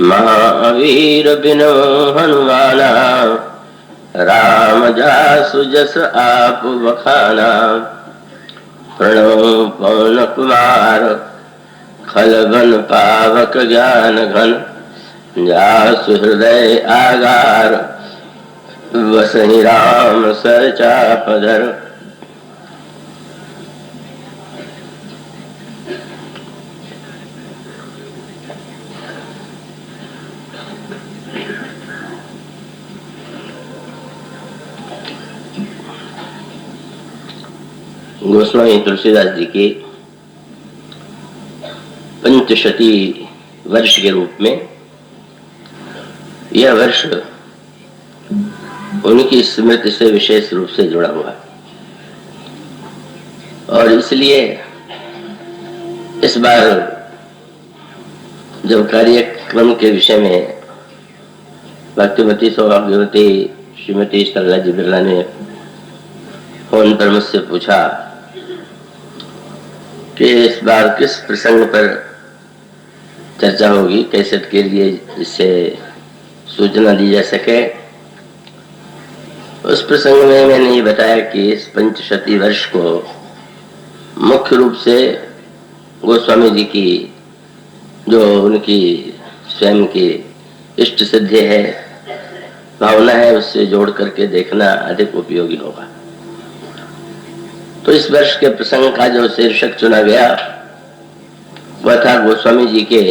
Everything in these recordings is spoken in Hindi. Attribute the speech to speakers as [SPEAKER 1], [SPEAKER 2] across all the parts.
[SPEAKER 1] महावीर बिनु हनुमाना, राम जासु जस आप बखाना। प्रणव पवन कुमार, खलबन पावक ज्ञान घन। जासु हृदय आगार, वसहि राम सर चापधर। गोस्वामी तुलसीदास जी की पंचशती वर्ष के रूप में यह वर्ष उनकी स्मृति से विशेष रूप से जुड़ा हुआ है और इसलिए इस बार जब कार्यक्रम के विषय में भक्तिमती सौभाग्यवती श्रीमती सरला जी बिरला ने फोन पर मुझसे पूछा कि इस बार किस प्रसंग पर चर्चा होगी, कैसेट के लिए इससे सूचना दी जा सके। उस प्रसंग में मैंने ये बताया कि इस पंचशती वर्ष को मुख्य रूप से गोस्वामी जी की जो उनकी स्वयं की इष्ट सिद्धि है, भावना है, उससे जोड़ करके देखना अधिक उपयोगी होगा। तो इस वर्ष के प्रसंग का जो शीर्षक चुना गया वह था गोस्वामी जी के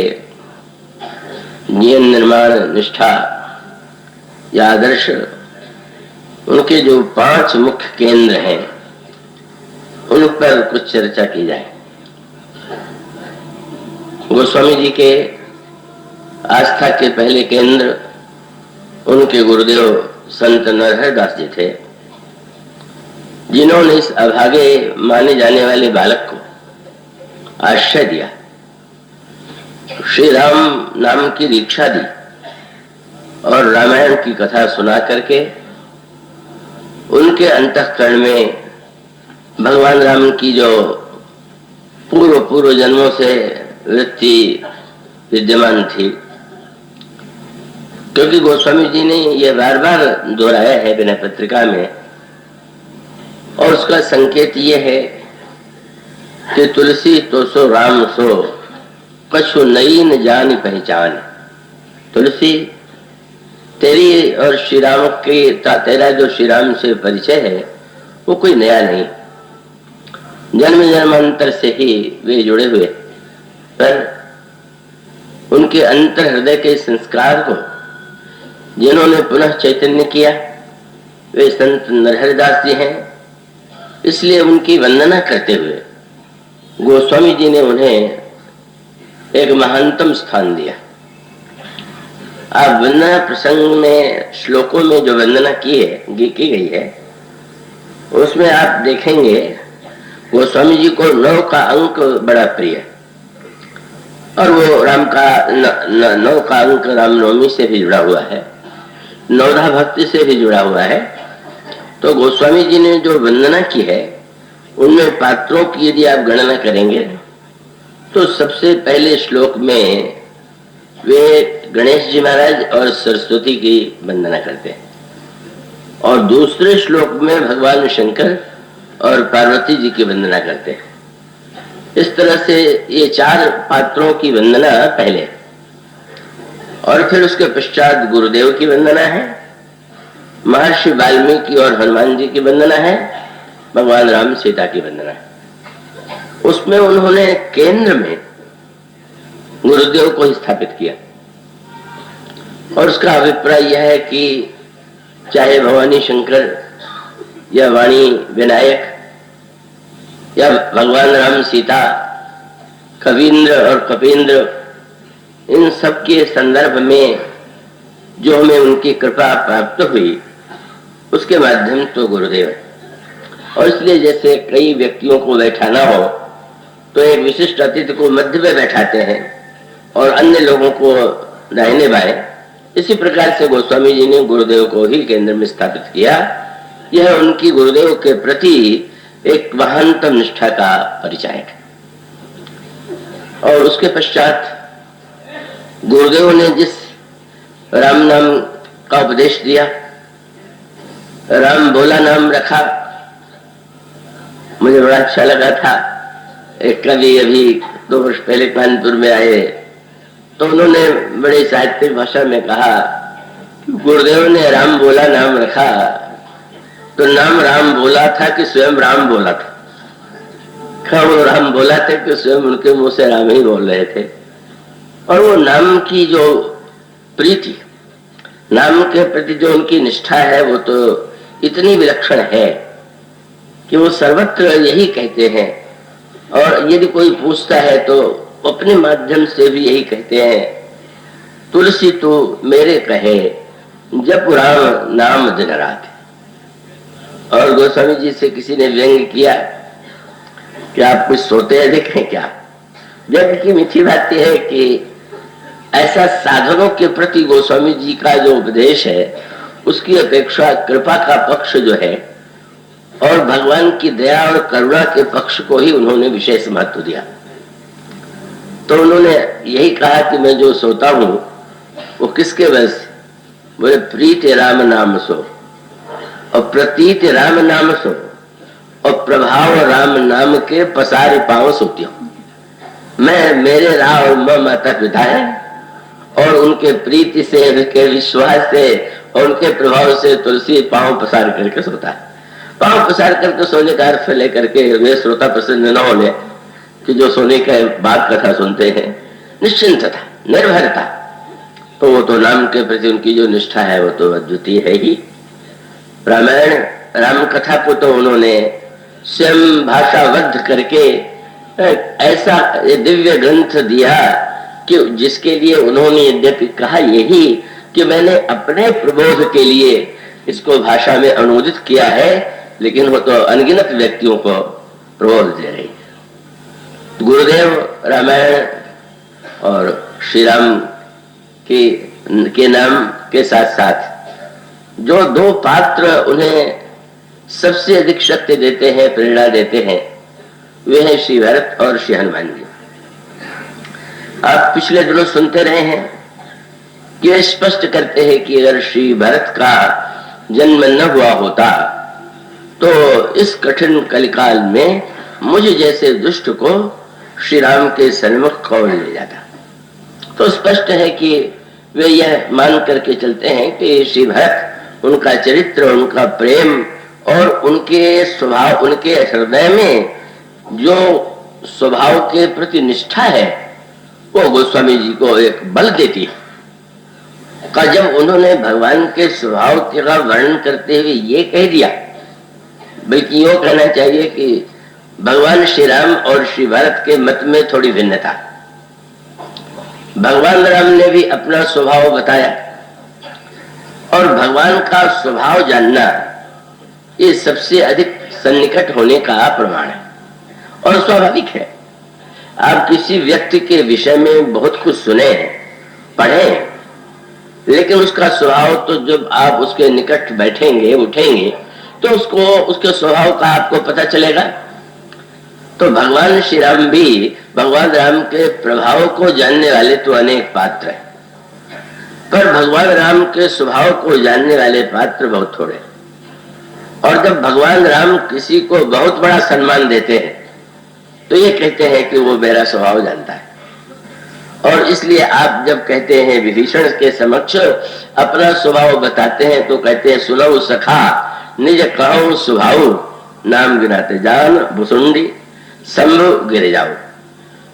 [SPEAKER 1] जीवन निर्माण निष्ठा या आदर्श, उनके जो 5 मुख्य केंद्र हैं उन पर कुछ चर्चा की जाए। गोस्वामी जी के आस्था के पहले केंद्र उनके गुरुदेव संत नरहर दास जी थे, जिन्होंने इस अभागे माने जाने वाले बालक को आश्रय दिया, श्री राम नाम की दीक्षा दी और रामायण की कथा सुना करके उनके अंतःकरण में भगवान राम की जो पूर्व जन्मों से वृत्ति विद्यमान थी, क्योंकि गोस्वामी जी ने यह बार बार दोहराया है विनय पत्रिका में, और उसका संकेत ये है कि तुलसी तो सो राम सो, कछु नई न जान पहचान। तुलसी, तेरी और श्री राम के तेरा जो श्री राम से परिचय है वो कोई नया नहीं, जन्म जन्मांतर से ही वे जुड़े हुए, पर उनके अंतर हृदय के संस्कार को जिन्होंने पुनः चैतन्य किया वे संत नरहरदास जी हैं। इसलिए उनकी वंदना करते हुए गोस्वामी जी ने उन्हें एक महानतम स्थान दिया। आप वंदना प्रसंग में श्लोकों में जो वंदना की गई है उसमें आप देखेंगे गोस्वामी जी को 9 का अंक बड़ा प्रिय है और वो राम का 9 का अंक रामनवमी से भी जुड़ा हुआ है, नवधा भक्ति से भी जुड़ा हुआ है। तो गोस्वामी जी ने जो वंदना की है उनमें पात्रों की यदि आप गणना करेंगे तो सबसे पहले श्लोक में वे गणेश जी महाराज और सरस्वती की वंदना करते हैं और दूसरे श्लोक में भगवान शंकर और पार्वती जी की वंदना करते हैं। इस तरह से ये 4 पात्रों की वंदना पहले, और फिर उसके पश्चात गुरुदेव की वंदना है, महर्षि वाल्मीकि और हनुमान जी की वंदना है, भगवान राम सीता की वंदना है। उसमें उन्होंने केंद्र में गुरुदेव को स्थापित किया और उसका अभिप्राय यह है कि चाहे भवानी शंकर या वाणी विनायक या भगवान राम सीता, कवींद्र और कपींद्र, इन सब के संदर्भ में जो हमें उनकी कृपा प्राप्त हुई उसके माध्यम तो गुरुदेव है। और इसलिए जैसे कई व्यक्तियों को बैठाना हो तो एक विशिष्ट अतिथि को मध्य में बैठाते हैं और अन्य लोगों को दाहिने बाएं, इसी प्रकार से गोस्वामी जी ने गुरुदेव को ही केंद्र में स्थापित किया। यह उनकी गुरुदेव के प्रति एक महानतम निष्ठा का परिचायक है। और उसके पश्चात गुरुदेव ने जिस राम नाम का उपदेश दिया, राम भोला नाम रखा, मुझे बड़ा अच्छा लगा था। एक कवि अभी 2 वर्ष पहले कानपुर में आए तो उन्होंने बड़े साहित्यिक भाषा में कहा, गुरुदेव ने राम भोला नाम रखा तो नाम राम बोला था कि स्वयं राम बोला था? क्या वो राम बोला थे कि स्वयं उनके मुंह से राम ही बोल रहे थे? और वो नाम की जो प्रीति, नाम के प्रति जो उनकी निष्ठा है, वो तो इतनी विलक्षण है कि वो सर्वत्र यही कहते हैं। और यदि कोई पूछता है तो अपने माध्यम से भी यही कहते हैं, तुलसी तू मेरे कहे जप राम नाम दिन रात। और गोस्वामी जी से किसी ने व्यंग किया कि आप कुछ सोते हैं देखें क्या? व्यंग की मीठी बात यह है कि ऐसा साधनों के प्रति गोस्वामी जी का जो उपदेश है, उसकी अपेक्षा कृपा का पक्ष जो है और भगवान की दया और करुणा के पक्ष को ही उन्होंने विशेष महत्व दिया। तो उन्होंने यही कहा कि मैं जो सोता हूं वो किसके वजह से? बोले प्रीत राम नाम सो, और प्रतीत राम नाम सो, और प्रभाव राम नाम के पसारे पांव सोती हूं। मैं मेरे राम माता पिता है और उनके प्रीति से, उनके विश्वास से और उनके प्रभाव से तुलसी पांव पसार करके सोता है। पांव पसार करके सोने का अर्थ लेकर के वे श्रोता प्रसन्न न होने कि जो सोने के बाद कथा सुनते हैं, निश्चिंतता, निर्भरता, तो वो तो नाम के प्रति उनकी जो निष्ठा है वो तो अद्वितीय है ही। रामायण राम कथा को तो उन्होंने स्वयं भाषाबद्ध करके ऐसा दिव्य ग्रंथ दिया कि जिसके लिए उन्होंने यद्यपि कहा यही कि मैंने अपने प्रबोध के लिए इसको भाषा में अनुदित किया है, लेकिन वो तो अनगिनत व्यक्तियों को प्रबोध दे रही है। गुरुदेव रामायण और श्री राम के नाम के साथ साथ जो 2 पात्र उन्हें सबसे अधिक शक्ति देते हैं, प्रेरणा देते हैं, वे हैं श्री भरत और श्री हनुमान जी। आप पिछले दिनों सुनते रहे हैं कि वे स्पष्ट करते हैं कि अगर श्री भरत का जन्म न हुआ होता तो इस कठिन कलिकाल में मुझे जैसे दुष्ट को श्री राम के सन्मुख कौन ले जाता। तो स्पष्ट है कि वे यह मान करके चलते हैं कि श्री भरत, उनका चरित्र, उनका प्रेम और उनके स्वभाव, उनके हृदय में जो स्वभाव के प्रति निष्ठा है, वो गोस्वामी जी को एक बल देती है। का जब उन्होंने भगवान के स्वभाव का वर्णन करते हुए ये कह दिया, बल्कि यो कहना चाहिए कि भगवान श्री राम और श्री भरत के मत में थोड़ी भिन्नता। भगवान राम ने भी अपना स्वभाव बताया और भगवान का स्वभाव जानना ये सबसे अधिक सन्निकट होने का प्रमाण है और स्वाभाविक है। आप किसी व्यक्ति के विषय में बहुत कुछ सुने, पढ़े, लेकिन उसका स्वभाव तो जब आप उसके निकट बैठेंगे, उठेंगे, तो उसको, उसके स्वभाव का आपको पता चलेगा। तो भगवान श्री राम भी भगवान राम के प्रभाव को जानने वाले तो अनेक पात्र हैं, पर भगवान राम के स्वभाव को जानने वाले पात्र बहुत थोड़े। और जब भगवान राम किसी को बहुत बड़ा सम्मान देते हैं तो ये कहते हैं कि वो मेरा स्वभाव जानता है। और इसलिए आप जब कहते हैं विभीषण के समक्ष अपना स्वभाव बताते हैं तो कहते हैं, सुनऊ सखा निज कहूं स्वभाव, नाम गिनाते जान भुसुंडी शंभु गिर जाओ।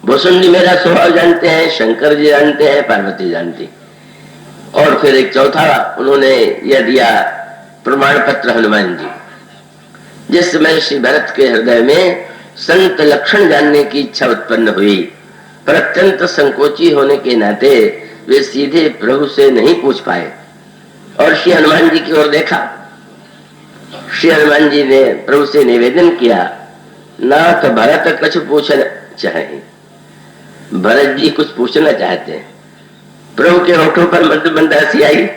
[SPEAKER 1] भुसुंडी मेरा स्वभाव जानते हैं, शंकर जी जानते हैं, पार्वती जानती। और फिर एक चौथा उन्होंने यह दिया प्रमाण पत्र हनुमान जी। जिस समय श्री भरत के हृदय में संत लक्षण जानने की इच्छा उत्पन्न हुई, पर अत्यंत संकोची होने के नाते वे सीधे प्रभु से नहीं पूछ पाए और श्री हनुमान जी की ओर देखा। श्री हनुमान जी ने प्रभु से निवेदन किया, नाथ भरत कुछ पूछना चाहे। भरत जी कुछ पूछना चाहते हैं। प्रभु के होठों पर मंद मंद हंसी आई।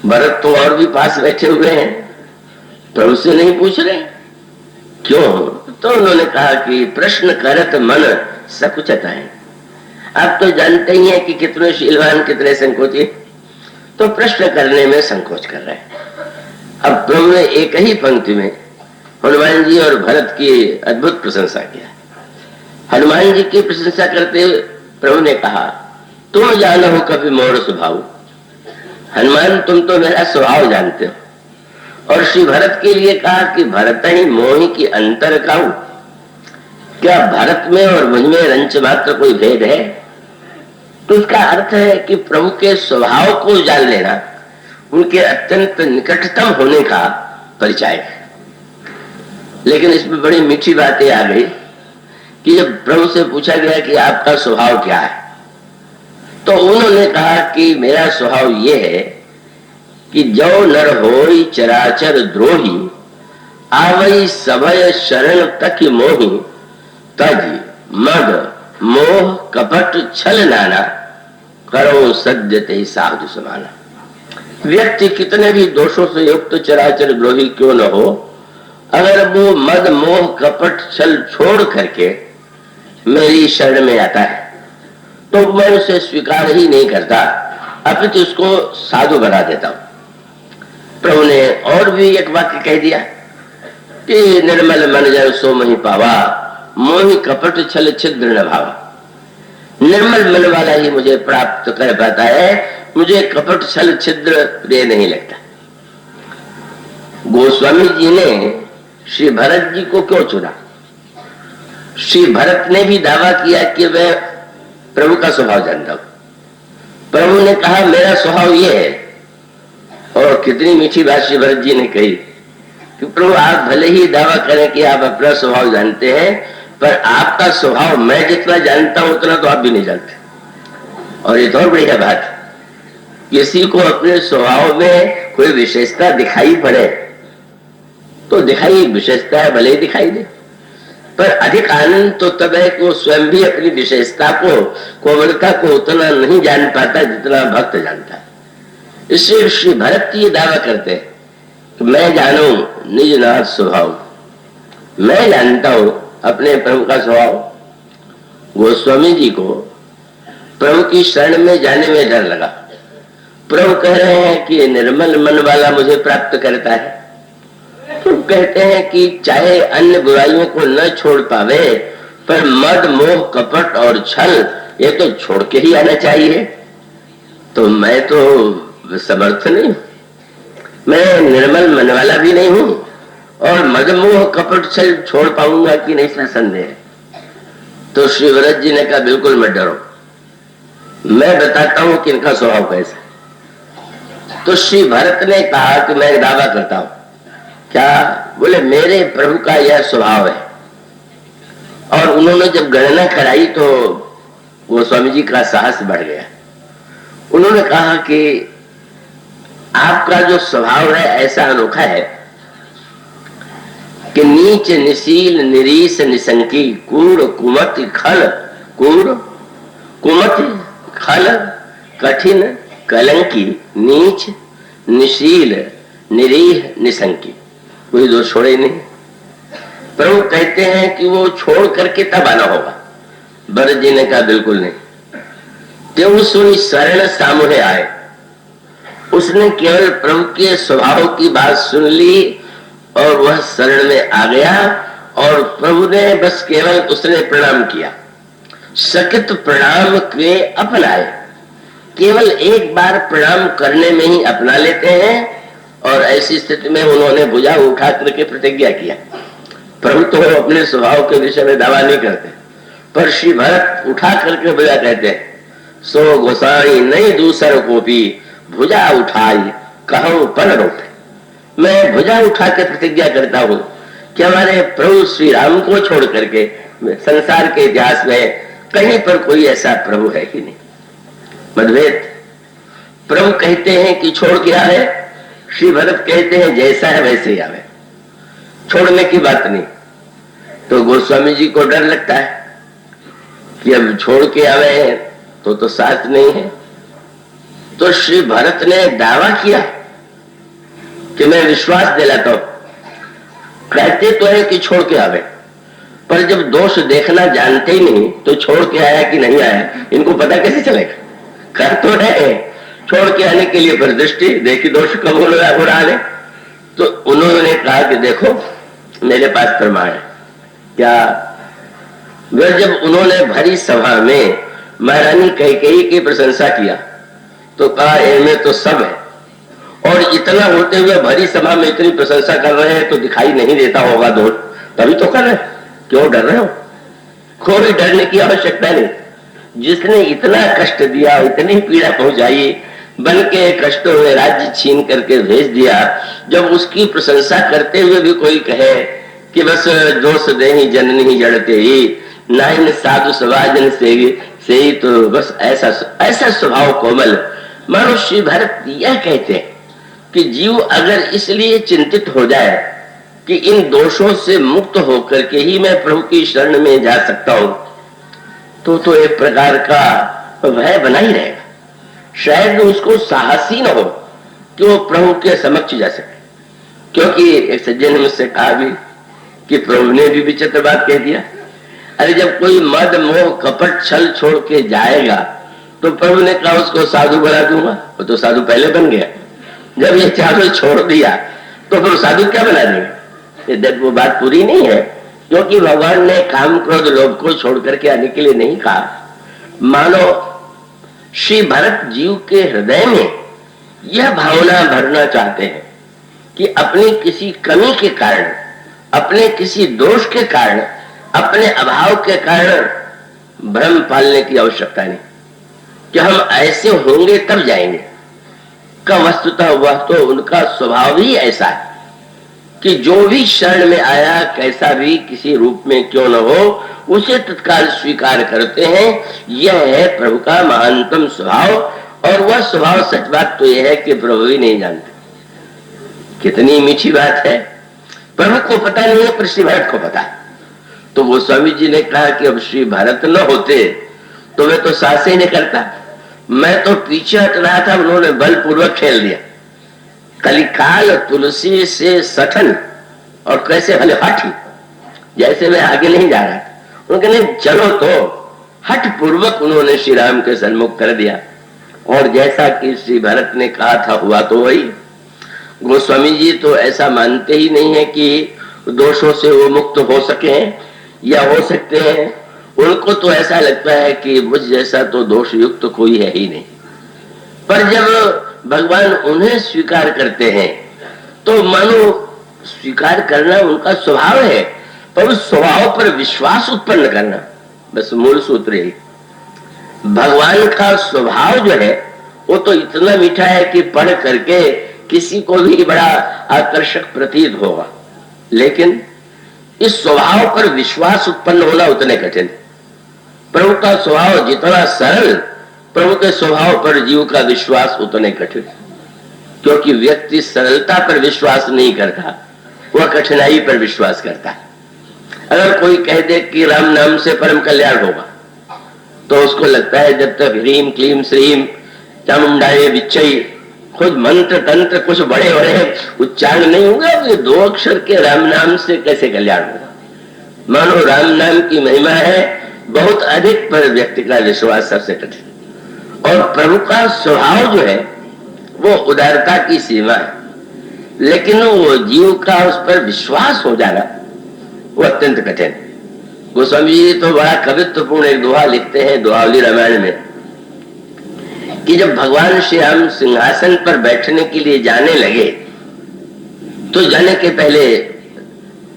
[SPEAKER 1] भरत तो और भी पास बैठे हुए हैं, प्रभु से नहीं पूछ रहे, क्यों? तो उन्होंने कहा कि प्रश्न करत मन सकुचता है। आप तो जानते ही हैं कि कितने शीलवान कितने संकोची, तो प्रश्न करने में संकोच कर रहे हैं। अब प्रभु ने एक ही पंक्ति में हनुमान जी और भरत की अद्भुत प्रशंसा किया। हनुमान जी की प्रशंसा करते हुए प्रभु ने कहा, तुम जानो हो कभी मोर स्वभाव। हनुमान तुम तो मेरा स्वभाव जानते हो। और श्री भरत के लिए कहा कि भरत ही मोहि की अंतर कहूं। क्या भरत में और मुझ में रंच मात्र कोई भेद है? तो उसका अर्थ है कि प्रभु के स्वभाव को जान लेना उनके अत्यंत निकटतम होने का परिचय है। लेकिन इसमें बड़ी मीठी बातें आ गई कि जब प्रभु से पूछा गया कि आपका स्वभाव क्या है, तो उन्होंने कहा कि मेरा स्वभाव ये है कि जो नर होई चराचर द्रोही, आवई सभय शरण तक मोहि, तज मद मोह कपट छल नाना, करो सद्य ते साधु समाना। व्यक्ति कितने भी दोषों से युक्त चराचर द्रोही क्यों न हो, अगर वो मद मोह कपट छल छोड़ करके मेरी शरण में आता है तो मैं उसे स्वीकार ही नहीं करता, अपितु उसको साधु बना देता हूं। प्रभु ने और भी एक वाक्य कह दिया कि निर्मल मन जन सो मही पावा, मोहि कपट छल छिद्र न भावा। निर्मल मन वाला ही मुझे प्राप्त कर पाता है, मुझे कपट छल छिद्र प्रिय नहीं लगता। गोस्वामी जी ने श्री भरत जी को क्यों चुना? श्री भरत ने भी दावा किया कि वह प्रभु का स्वभाव जानता हूं। प्रभु ने कहा मेरा स्वभाव ये है, और कितनी मीठी बात श्री भरत जी ने कही कि प्रभु आप भले ही दावा करें कि आप अपना स्वभाव जानते हैं, पर आपका स्वभाव मैं जितना जानता हूं उतना तो आप भी नहीं जानते। और ये तो और बढ़िया बात है, किसी को अपने स्वभाव में कोई विशेषता दिखाई पड़े तो दिखाई विशेषता है, भले ही दिखाई दे, पर अधिक आनंद तो तब है कि वो स्वयं भी अपनी विशेषता को, कोमलता को उतना नहीं जान पाता जितना भक्त जानता है। इसलिए श्री भरत ये दावा करते हैं कि मैं जानू निज नाथ स्वभाव, मैं जानता हूं अपने प्रभु का स्वभाव। गोस्वामी जी को प्रभु की शरण में जाने में डर लगा। प्रभु कह रहे हैं कि निर्मल मन वाला मुझे प्राप्त करता है। तो कहते हैं कि चाहे अन्य बुराइयों को न छोड़ पावे, पर मद मोह कपट और छल ये तो छोड़ के ही आना चाहिए। तो मैं तो समर्थ नहीं, मैं निर्मल मन वाला भी नहीं हूं, और मद मोह कपट छल छोड़ पाऊंगा कि नहीं इसमें संदेह है। तो श्री भरत जी ने कहा बिल्कुल मत डरो, मैं बताता हूं कि इनका स्वभाव कैसा। तो श्री भरत ने कहा कि मैं दावा करता हूं। क्या? बोले मेरे प्रभु का यह स्वभाव है। और उन्होंने जब गणना कराई तो गोस्वामी जी का साहस बढ़ गया। उन्होंने कहा कि आपका जो स्वभाव है ऐसा अनोखा है कि नीच निशील निरीस निसंकी, कूड़ कुमति खल, कूड़ कुमति खल कठिन कलंकी, नीच निशील निरीह निसंकी, कोई दोष छोड़े नहीं। प्रभु कहते हैं कि वो छोड़ करके तब आना होगा। भरत जी ने कहा बिल्कुल नहीं। तेऊ सुनी शरण सामूहे आए। उसने केवल प्रभु के स्वभाव की बात सुन ली और वह शरण में आ गया, और प्रभु ने बस केवल उसने प्रणाम किया। सकित प्रणाम के अपनाए, केवल एक बार प्रणाम करने में ही अपना लेते हैं। और ऐसी स्थिति में उन्होंने भुजा उठा करके प्रतिज्ञा किया। प्रभु तो अपने स्वभाव के विषय में दावा नहीं करते, पर श्री भरत उठा करके भुजा कहते हैं, सो गोसाई नहीं दूसर को भी भुजा उठाई कहूं पर रोटे। मैं भुजा उठा के प्रतिज्ञा करता हूं कि हमारे प्रभु श्री राम को छोड़ करके संसार के इतिहास में कहीं पर कोई ऐसा प्रभु है ही नहीं। मतभेद, प्रभु कहते हैं कि छोड़ के आवे, श्री भरत कहते हैं जैसा है वैसे ही आवे, छोड़ने की बात नहीं। तो गोस्वामी जी को डर लगता है कि अब छोड़ के आवे हैं तो साथ नहीं है। तो श्री भरत ने दावा किया कि मैं विश्वास दिलाता हूं, कहते तो है कि छोड़ के आवे, पर जब दोष देखना जानते ही नहीं तो छोड़ के आया कि नहीं आया इनको पता कैसे चलेगा? कर तो रहे, छोड़ के आने के लिए पर दृष्टि देखी दोष कब हो रहा है। तो उन्होंने कहा कि देखो मेरे पास प्रमाण है। क्या? वह जब उन्होंने भरी सभा में महारानी कैकेयी की प्रशंसा किया तो कहा इनमें तो सब है, और इतना होते हुए भरी सभा में इतनी प्रशंसा कर रहे हैं तो दिखाई नहीं देता होगा दोष, तभी तो कर रहे, क्यों डर रहे हो? कोई डरने की आवश्यकता नहीं। जिसने इतना कष्ट दिया, इतनी पीड़ा पहुंचाई, बन के कष्टों में राज्य छीन करके भेज दिया, जब उसकी प्रशंसा करते हुए भी कोई कहे कि बस दोष दे ही जननी जड़ते ही नाइन साधु सवाजन से ही, तो बस ऐसा स्वभाव कोमल। मानो श्री भरत यह कहते हैं कि जीव अगर इसलिए चिंतित हो जाए कि इन दोषों से मुक्त होकर के ही मैं प्रभु की शरण में जा सकता हूं, तो एक प्रकार का भय बना ही रहेगा। शायद उसको साहस ही न हो कि वो प्रभु के समक्ष जा सके। क्योंकि एक सज्जन ने मुझसे कहा भी कि प्रभु ने भी विचित्र बात कह दिया, अरे जब कोई मद मोह कपट छल छोड़ के जाएगा तो प्रभु ने कहा उसको साधु बना दूंगा, वो तो साधु पहले बन गया। जब ये चारों छोड़ दिया तो फिर साधु क्या बना देंगे? वो बात पूरी नहीं है, क्योंकि भगवान ने काम क्रोध लोभ को छोड़ करके आने के लिए नहीं कहा। मानो श्री भरत जीव के हृदय में यह भावना भरना चाहते हैं कि अपनी किसी कमी के कारण, अपने किसी दोष के कारण, अपने अभाव के कारण भ्रम पालने की आवश्यकता नहीं कि हम ऐसे होंगे तब जाएंगे। का वस्तुतः वह तो उनका स्वभाव ही ऐसा है कि जो भी शरण में आया, कैसा भी किसी रूप में क्यों न हो, उसे तत्काल स्वीकार करते हैं। यह है प्रभु का महानतम स्वभाव। और वह स्वभाव सच बात तो यह है कि प्रभु ही नहीं जानते। कितनी मीठी बात है, प्रभु को पता नहीं है पर श्री भरत को पता है। तो वो स्वामी जी ने कहा कि अब श्री भरत न होते तो मैं तो साहस ही नहीं करता, मैं तो पीछे हट रहा था, उन्होंने बलपूर्वक खेल दिया। कलिकाल तुलसी से सठन, और कैसे भले हठी, जैसे मैं आगे नहीं जा रहा, उनके नहीं चलो, तो हठ पूर्वक उन्होंने श्री राम के सन्मुख कर दिया। और जैसा कि श्री भरत ने कहा था हुआ तो वही। गोस्वामी जी तो ऐसा मानते ही नहीं है कि दोषों से वो मुक्त हो सके या हो सकते हैं। उनको तो ऐसा लगता है कि मुझ जैसा तो दोष युक्त तो कोई है ही नहीं। पर जब भगवान उन्हें स्वीकार करते हैं तो मानो स्वीकार करना उनका स्वभाव है, पर उस स्वभाव पर विश्वास उत्पन्न करना, बस मूल सूत्र है। भगवान का स्वभाव जो है वो तो इतना मीठा है कि पढ़ करके किसी को भी बड़ा आकर्षक प्रतीत होगा, लेकिन इस स्वभाव पर विश्वास उत्पन्न होना उतने कठिन। प्रभु का स्वभाव जितना सरल, प्रभु के स्वभाव पर जीव का विश्वास उतने कठिन। क्योंकि व्यक्ति सरलता पर विश्वास नहीं करता, वह कठिनाई पर विश्वास करता है। अगर कोई कह दे कि राम नाम से परम कल्याण होगा तो उसको लगता है जब तक ह्रीम क्लीम श्रीम चामुंडाए विच्चई खुद मंत्र तंत्र कुछ बड़े बड़े उच्चारण नहीं होगा, ये दो अक्षर के राम नाम से कैसे कल्याण होगा। मानो राम नाम की महिमा है बहुत अधिक, पर व्यक्ति का विश्वास सबसे कठिन। और प्रभु का स्वभाव जो है वो उदारता की सीमा है, लेकिन वो जीव का उस पर विश्वास हो जाना वो अत्यंत कठिन। गोस्वामी जी तो बड़ा कवित्वपूर्ण एक दोहा लिखते हैं दोहावली रामायण में कि जब भगवान श्री राम सिंहासन पर बैठने के लिए जाने लगे तो जाने के पहले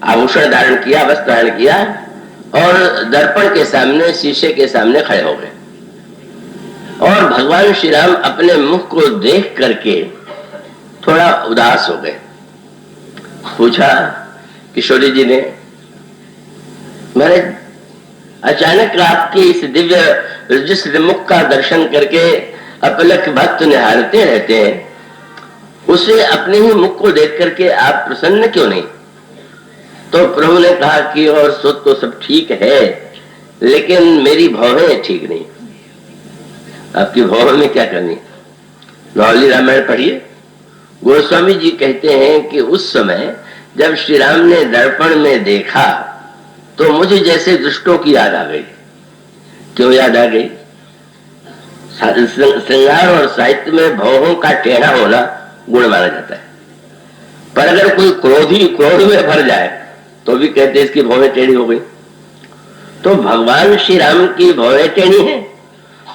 [SPEAKER 1] आभूषण धारण किया, वस्त्र धारण किया और दर्पण के सामने, शीशे के सामने खड़े हो गए। और भगवान श्री राम अपने मुख को देख करके थोड़ा उदास हो गए। पूछा किशोरी जी ने, महाराज अचानक आपके इस दिव्य जिस मुख का दर्शन करके अपलक भक्त निहारते रहते हैं, उसे अपने ही मुख को देख करके आप प्रसन्न क्यों नहीं? तो प्रभु ने कहा कि और सुख तो सब ठीक है, लेकिन मेरी भौहें ठीक नहीं। आपकी भौहें में क्या करनी? दोहावली रामायण पढ़िए। गोस्वामी जी कहते हैं कि उस समय जब श्री राम ने दर्पण में देखा तो मुझे जैसे दुष्टों की याद आ गई। क्यों याद आ गई? श्रृंगार और साहित्य में भवों का टेढ़ा होना गुण माना जाता है, पर अगर कोई क्रोधी क्रोध में भर जाए तो भी कहते हैं इसकी भवें टेढ़ी हो गई। तो भगवान श्री राम की भवें टेढ़ी है,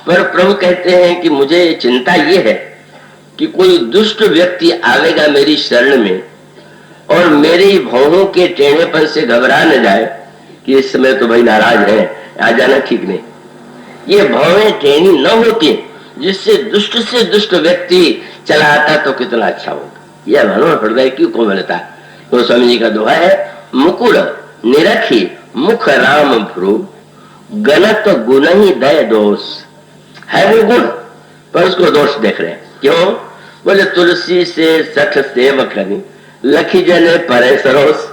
[SPEAKER 1] पर प्रभु कहते हैं कि मुझे चिंता ये है कि कोई दुष्ट व्यक्ति आवेगा मेरी शरण में और मेरी भवों के टेढ़ेपन से घबरा न जाए कि इस समय तो भाई नाराज है, आ जाना ठीक नहीं। ये भवें टेढ़ी न होती जिससे से दुष्ट व्यक्ति चला आता तो कितना अच्छा होगा। यह मनोहर हृदय की कोमलता। तो स्वामी जी का दोहा है, मुकुर निरखी मुख राम भ्रू गलत गुण ही दय दोष। है वो गुण पर उसको दोष देख रहे हैं। क्यों? बोले तुलसी से सठ सेवक करी लखी जने परे सरोस।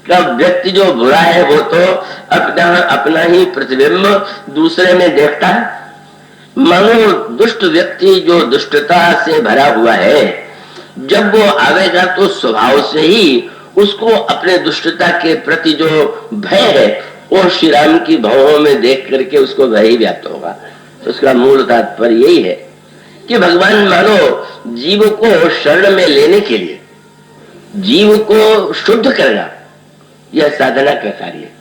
[SPEAKER 1] कब व्यक्ति जो बुरा है वो तो अपना ही प्रतिबिंब दूसरे में देखता है। मानो दुष्ट व्यक्ति जो दुष्टता से भरा हुआ है, जब वो आवेगा तो स्वभाव से ही उसको अपने दुष्टता के प्रति जो भय है वो श्री राम की भावों में देख करके उसको भय ही व्याप्त होगा। तो उसका मूल तात्पर्य यही है कि भगवान मानो जीव को शरण में लेने के लिए, जीव को शुद्ध करना, यह साधना का कार्य है।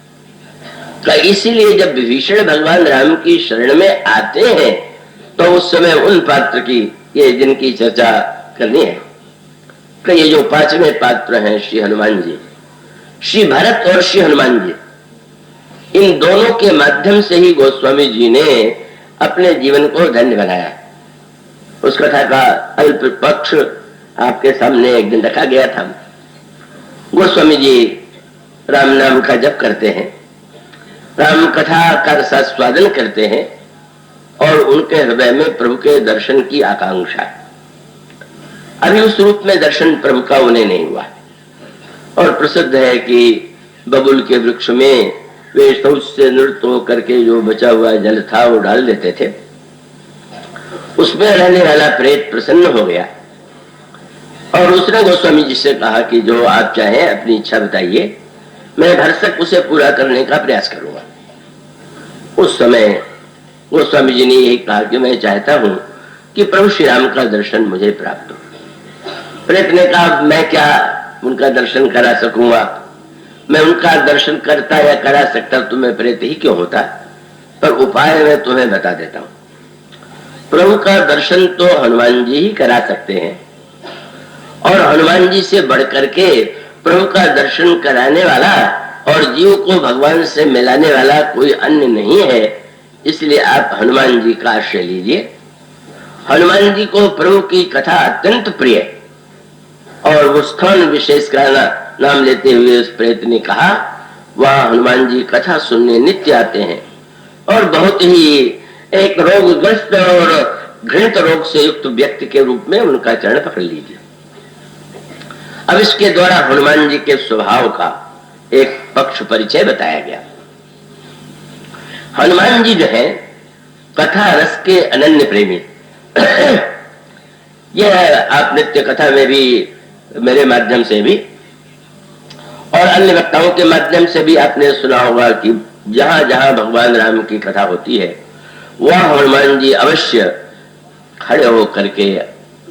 [SPEAKER 1] इसीलिए जब विभीषण भगवान राम की शरण में आते हैं तो उस समय उन पात्र की ये जिनकी चर्चा करनी है कि ये जो पांचवें पात्र हैं श्री हनुमान जी, श्री भरत और श्री हनुमान जी, इन दोनों के माध्यम से ही गोस्वामी जी ने अपने जीवन को धन्य बनाया। उस कथा का अल्प पक्ष आपके सामने एक दिन रखा गया था। गोस्वामी जी राम नाम का जप करते हैं, राम कथा का रसास्वादन करते हैं और उनके हृदय में प्रभु के दर्शन की आकांक्षा है। अभी उस रूप में दर्शन प्रभु का उन्हें नहीं हुआ और प्रसिद्ध है कि बबुल के वृक्ष में वे शौच से निवृत्त होकर के जो बचा हुआ जल था वो डाल देते थे। उसमें रहने वाला प्रेत प्रसन्न हो गया और उसने गोस्वामी जी से कहा कि जो आप चाहें अपनी इच्छा बताइए, मैं भरसक उसे पूरा करने का प्रयास करूंगा। उस समय गोस्वामी जी ने यही कहा कि मैं चाहता हूं कि प्रभु श्री राम का दर्शन मुझे प्राप्त हो। प्रेत ने कहा, मैं क्या उनका दर्शन करा सकूंगा? मैं उनका दर्शन करता या करा सकता तो मैं प्रेत ही क्यों होता? पर उपाय मैं तुम्हें बता देता हूं। प्रभु का दर्शन तो हनुमान जी ही करा सकते हैं और हनुमान जी से बढ़कर के प्रभु का दर्शन कराने वाला और जीव को भगवान से मिलाने वाला कोई अन्य नहीं है। इसलिए आप हनुमान जी का आश्रय लीजिए। हनुमान जी को प्रभु की कथा अत्यंत प्रिय और वो स्थान विशेष का नाम लेते हुए उस प्रेत ने कहा, वह हनुमान जी कथा सुनने नित्य आते हैं और बहुत ही एक रोगग्रस्त और घृणित रोग से युक्त व्यक्ति के रूप में उनका चरण पकड़ लीजिए। अब इसके द्वारा हनुमान जी के स्वभाव का एक पक्ष परिचय बताया गया। हनुमान जी जो है कथा रस के अनन्य प्रेमी। यह आप नित्य कथा में भी, मेरे माध्यम से भी और अन्य वक्ताओं के माध्यम से भी आपने सुना होगा कि जहां जहां भगवान राम की कथा होती है वह हनुमान जी अवश्य खड़े होकर के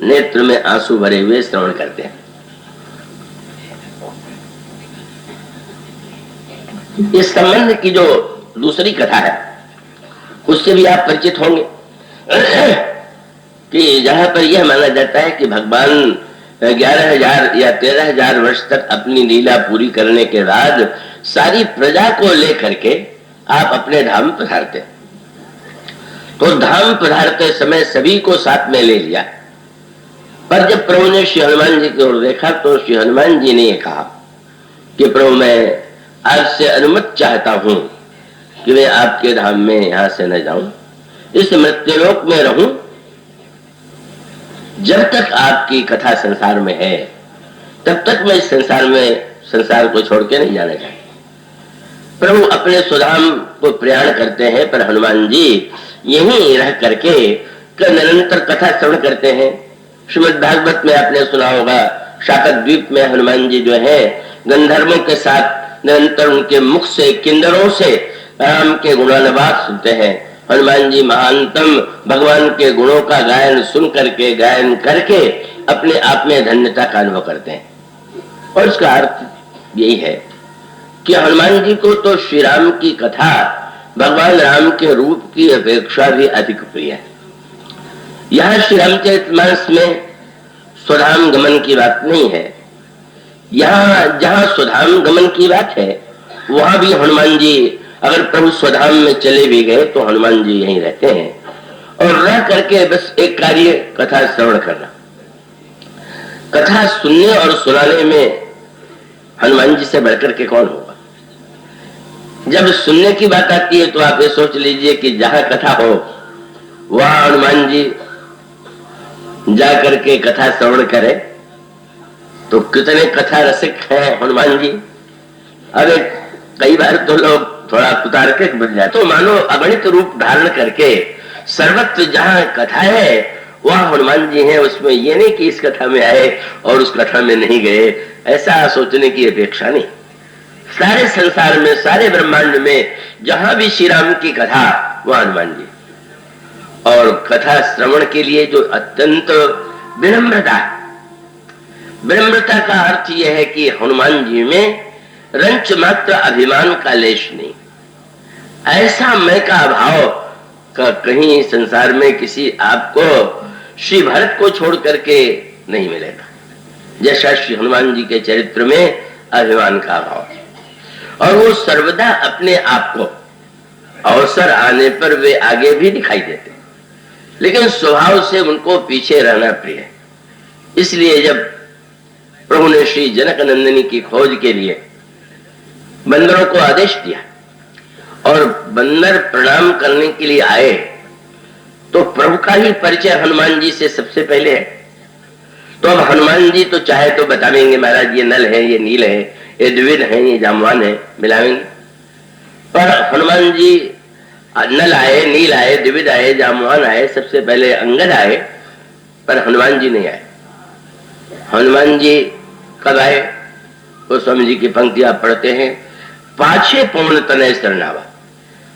[SPEAKER 1] नेत्र में आंसू भरे हुए श्रवण करते हैं। इस संबंध की जो दूसरी कथा है उससे भी आप परिचित होंगे कि जहां पर यह माना जाता है कि भगवान 11,000 या 13,000 वर्ष तक अपनी लीला पूरी करने के बाद सारी प्रजा को लेकर के आप अपने धाम पधारते। तो धाम पधारते समय सभी को साथ में ले लिया, पर जब प्रभु ने श्री हनुमान जी की ओर देखा तो श्री हनुमान जी ने यह कहा कि प्रभु मैं आपसे अनुमति चाहता हूं कि मैं आपके धाम में यहां से न जाऊं, इस मृत्युलोक में रहूं जब तक आपकी कथा संसार में है, तब तक मैं इस संसार को छोड़ के नहीं जाना चाहता। प्रभु अपने सुधाम को प्रयाण करते हैं, पर हनुमान जी यहीं रह करके निरंतर कथा श्रवण करते हैं। श्रीमद् भागवत में आपने सुना होगा, शाकत द्वीप में हनुमान जी जो है गंधर्वों के साथ निरंतर उनके मुख से किन्नरों से राम के गुणानुवाद सुनते हैं। हनुमान जी महानतम भगवान के गुणों का गायन सुन करके, गायन करके अपने आप में धन्यता का अनुभव करते हैं। और इसका अर्थ यही है कि हनुमान जी को तो श्री राम की कथा भगवान राम के रूप की अपेक्षा भी अधिक प्रिय है। यहाँ श्री रामचरितमानस में स्वधाम गमन की बात नहीं है। यहाँ जहाँ स्वधाम गमन की बात है वहां भी हनुमान जी, अगर प्रभु स्वधाम में चले भी गए तो हनुमान जी यहीं रहते हैं और रह करके बस एक कार्य कथा श्रवण करना। कथा सुनने और सुनाने में हनुमान जी से बढ़कर के कौन होगा। जब सुनने की बात आती है तो आप ये सोच लीजिए कि जहां कथा हो वहां हनुमान जी जाकर के कथा श्रवण करे तो कितने कथा रसिक हैं हनुमान जी। अरे कई बार तो लोग थोड़ा कुतार्किक बन जाए तो मानो अगणित रूप धारण करके सर्वत्र जहां कथा है वहां हनुमान जी हैं। उसमें ये नहीं कि इस कथा में आए और उस कथा में नहीं गए, ऐसा सोचने की अपेक्षा नहीं। सारे संसार में, सारे ब्रह्मांड में जहां भी श्री राम की कथा वहां हनुमान जी। और कथा श्रवण के लिए जो अत्यंत विनम्रता, विनम्रता का अर्थ यह है कि हनुमान जी में रंच मात्र अभिमान का लेश नहीं। ऐसा मैं का अभाव का कहीं संसार में किसी आपको श्री भरत को छोड़ करके नहीं मिलेगा जैसा श्री हनुमान जी के चरित्र में अभिमान का अभाव। और वो सर्वदा अपने आप को अवसर आने पर वे आगे भी दिखाई देते, लेकिन स्वभाव से उनको पीछे रहना प्रिय है। इसलिए जब प्रभु ने श्री जनक नंदिनी की खोज के लिए बंदरों को आदेश दिया और बंदर प्रणाम करने के लिए आए तो प्रभु का ही परिचय हनुमान जी से सबसे पहले है। तो अब हनुमान जी तो चाहे तो बतावेंगे महाराज ये नल है, ये नील है, ये द्विविध है, ये जामवान है, मिलावेंगे। पर हनुमान जी नल आए, नील आए, द्विविध आए, जामवान आए, सबसे पहले अंगद आए, पर हनुमान जी नहीं आए। हनुमान जी कब आए? वो स्वामी जी की पंक्ति आप पढ़ते हैं, पाछे पौन तनय शरणावा।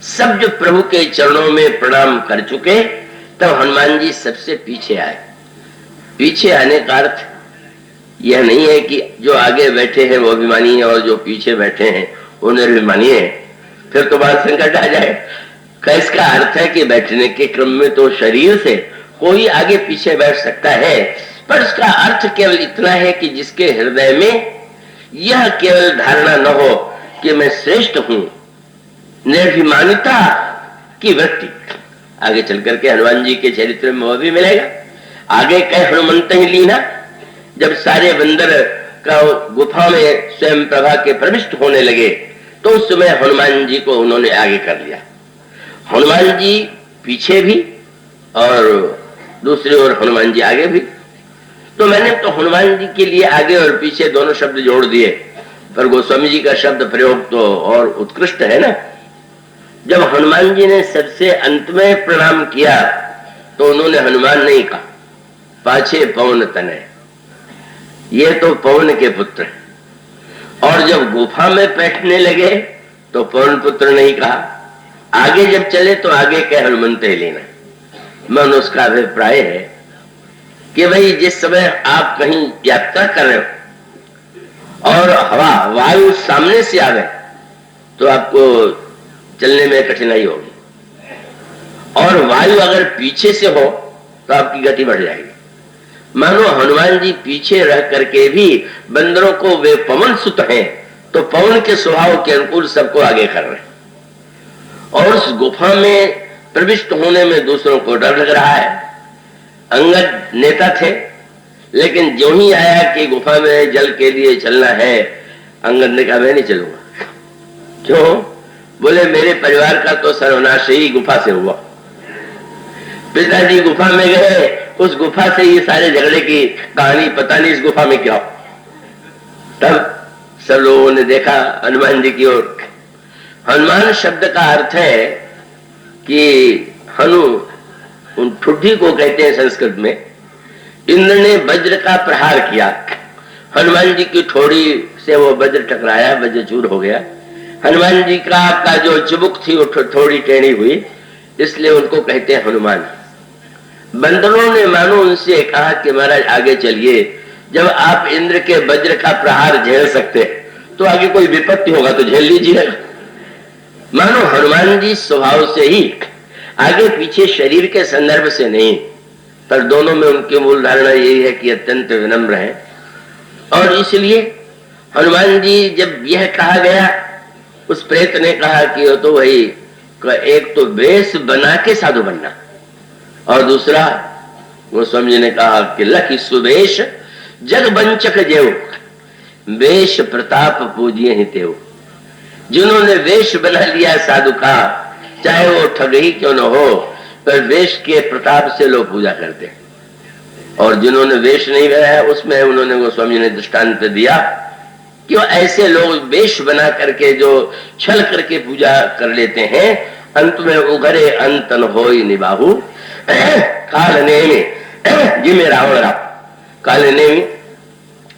[SPEAKER 1] सब जो प्रभु के चरणों में प्रणाम कर चुके तब हनुमान जी सबसे पीछे आए। पीछे आने का अर्थ यह नहीं है कि जो आगे बैठे हैं वो अभिमानी है और जो पीछे बैठे हैं वो निर्भिमानी है, फिर तो बात संकट आ जाए। इसका अर्थ है कि बैठने के क्रम में तो शरीर से कोई आगे पीछे बैठ सकता है, पर इसका अर्थ केवल इतना है कि जिसके हृदय में यह केवल धारणा न हो कि मैं श्रेष्ठ हूं, निर्भिमानिता की वृत्ति। आगे चल करके हनुमान जी के चरित्र में वह भी मिलेगा। आगे कह हनुमंत ही लीना, जब सारे बंदर का गुफा में स्वयं प्रभा के प्रविष्ट होने लगे तो उस समय हनुमान जी को उन्होंने आगे कर लिया। हनुमान जी पीछे भी और दूसरी ओर हनुमान जी आगे भी। तो मैंने तो हनुमान जी के लिए आगे और पीछे दोनों शब्द जोड़ दिए, पर गोस्वामी जी का शब्द प्रयोग तो और उत्कृष्ट है ना। जब हनुमान जी ने सबसे अंत में प्रणाम किया तो उन्होंने हनुमान नहीं कहा, पाछे पवन तनय, ये तो पवन के पुत्र हैं। और जब गुफा में बैठने लगे तो पवन पुत्र नहीं कहा। आगे जब चले तो आगे कह हनुमंत ही लेना। मन उसका अभिप्राय है कि भाई जिस समय आप कहीं यात्रा कर रहे हो और हवा वायु सामने से आवे तो आपको चलने में कठिनाई होगी, और वायु अगर पीछे से हो तो आपकी गति बढ़ जाएगी। मानो हनुमान जी पीछे रह करके भी बंदरों को, वे पवन सुत हैं तो पवन के स्वभाव के अनुकूल सबको आगे कर रहे हैं। और उस गुफा में प्रविष्ट होने में दूसरों को डर लग रहा है। अंगद नेता थे, लेकिन जो ही आया कि गुफा में जल के लिए चलना है, अंगद ने कहा मैं नहीं चलूंगा। क्यों? बोले मेरे परिवार का तो सर्वनाश ही गुफा से हुआ। पिताजी गुफा में गए, उस गुफा से ये सारे झगड़े की कहानी पता नहीं इस गुफा में क्या। तब सब लोगों ने देखा हनुमान जी की ओर। हनुमान शब्द का अर्थ है कि हनु, उन ठुड्डी को कहते हैं संस्कृत में। इंद्र ने वज्र का प्रहार किया, हनुमान जी की ठोड़ी से वो वज्र टकराया, वज्र चूर हो गया। हनुमान जी का जो चुबुक थी वो थोड़ी टेढ़ी हुई, इसलिए उनको कहते हैं हनुमान। बंदरों ने मानो उनसे कहा कि महाराज आगे चलिए, जब आप इंद्र के वज्र का प्रहार झेल सकते तो आगे कोई विपत्ति होगा तो झेल लीजिएगा। मानो हनुमान जी स्वभाव से ही आगे पीछे शरीर के संदर्भ से नहीं, पर दोनों में उनकी मूल धारणा यही है कि अत्यंत विनम्र है। और इसलिए हनुमान जी जब यह कहा गया, उस प्रेत ने कहा कि वो तो वही, एक तो वेश बना के साधु बनना, और दूसरा गोस्वामी जी ने कहा कि लखि सुवेश जग बंचक जेव, वेश प्रताप पूजिए ही तेव। जिन्होंने वेश बना लिया साधु का, चाहे वो ठग ही क्यों न हो, पर वेश के प्रताप से लोग पूजा करते हैं। और जिन्होंने वेश नहीं बनाया, उसमें उन्होंने गोस्वामी ने दृष्टांत दिया कि ऐसे लोग वेश बना करके जो छल करके पूजा कर लेते हैं, अंत में उगरे अंतन होई निबाहु काल नेमि जिमे रावण राव, काल नेमि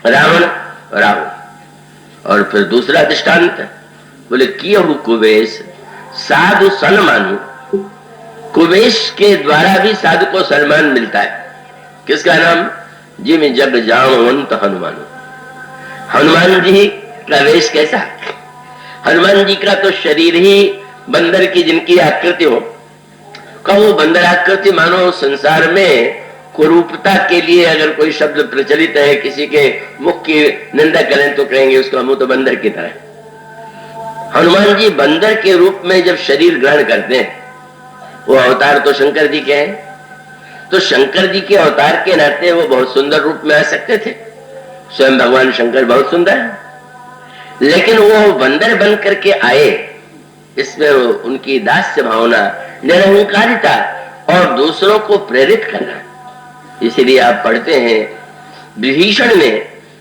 [SPEAKER 1] रावण रावण। और फिर दूसरा दृष्टांत बोले कियहु कुवेश साधु सन्मानु, कुवेश के द्वारा भी साधु को सम्मान मिलता है। किसका नाम? जिम जग जानवंत हनुमान। हनुमान जी का वेश कैसा? हनुमान जी का तो शरीर ही बंदर की जिनकी आकृति हो, कहो बंदर आकृति, मानो संसार में कुरूपता के लिए अगर कोई शब्द प्रचलित है, किसी के मुख की निंदा करें तो कहेंगे उसका मुंह तो बंदर की तरह। हनुमान जी बंदर के रूप में जब शरीर ग्रहण करते हैं, वो अवतार तो शंकर जी के हैं, तो शंकर जी के अवतार के नाते वो बहुत सुंदर रूप में आ सकते थे। स्वयं भगवान शंकर बहुत सुंदर है, लेकिन वो बंदर बन करके आए, इसमें उनकी दास्य भावना, निरहंकारिता और दूसरों को प्रेरित करना। इसीलिए आप पढ़ते हैं विभीषण ने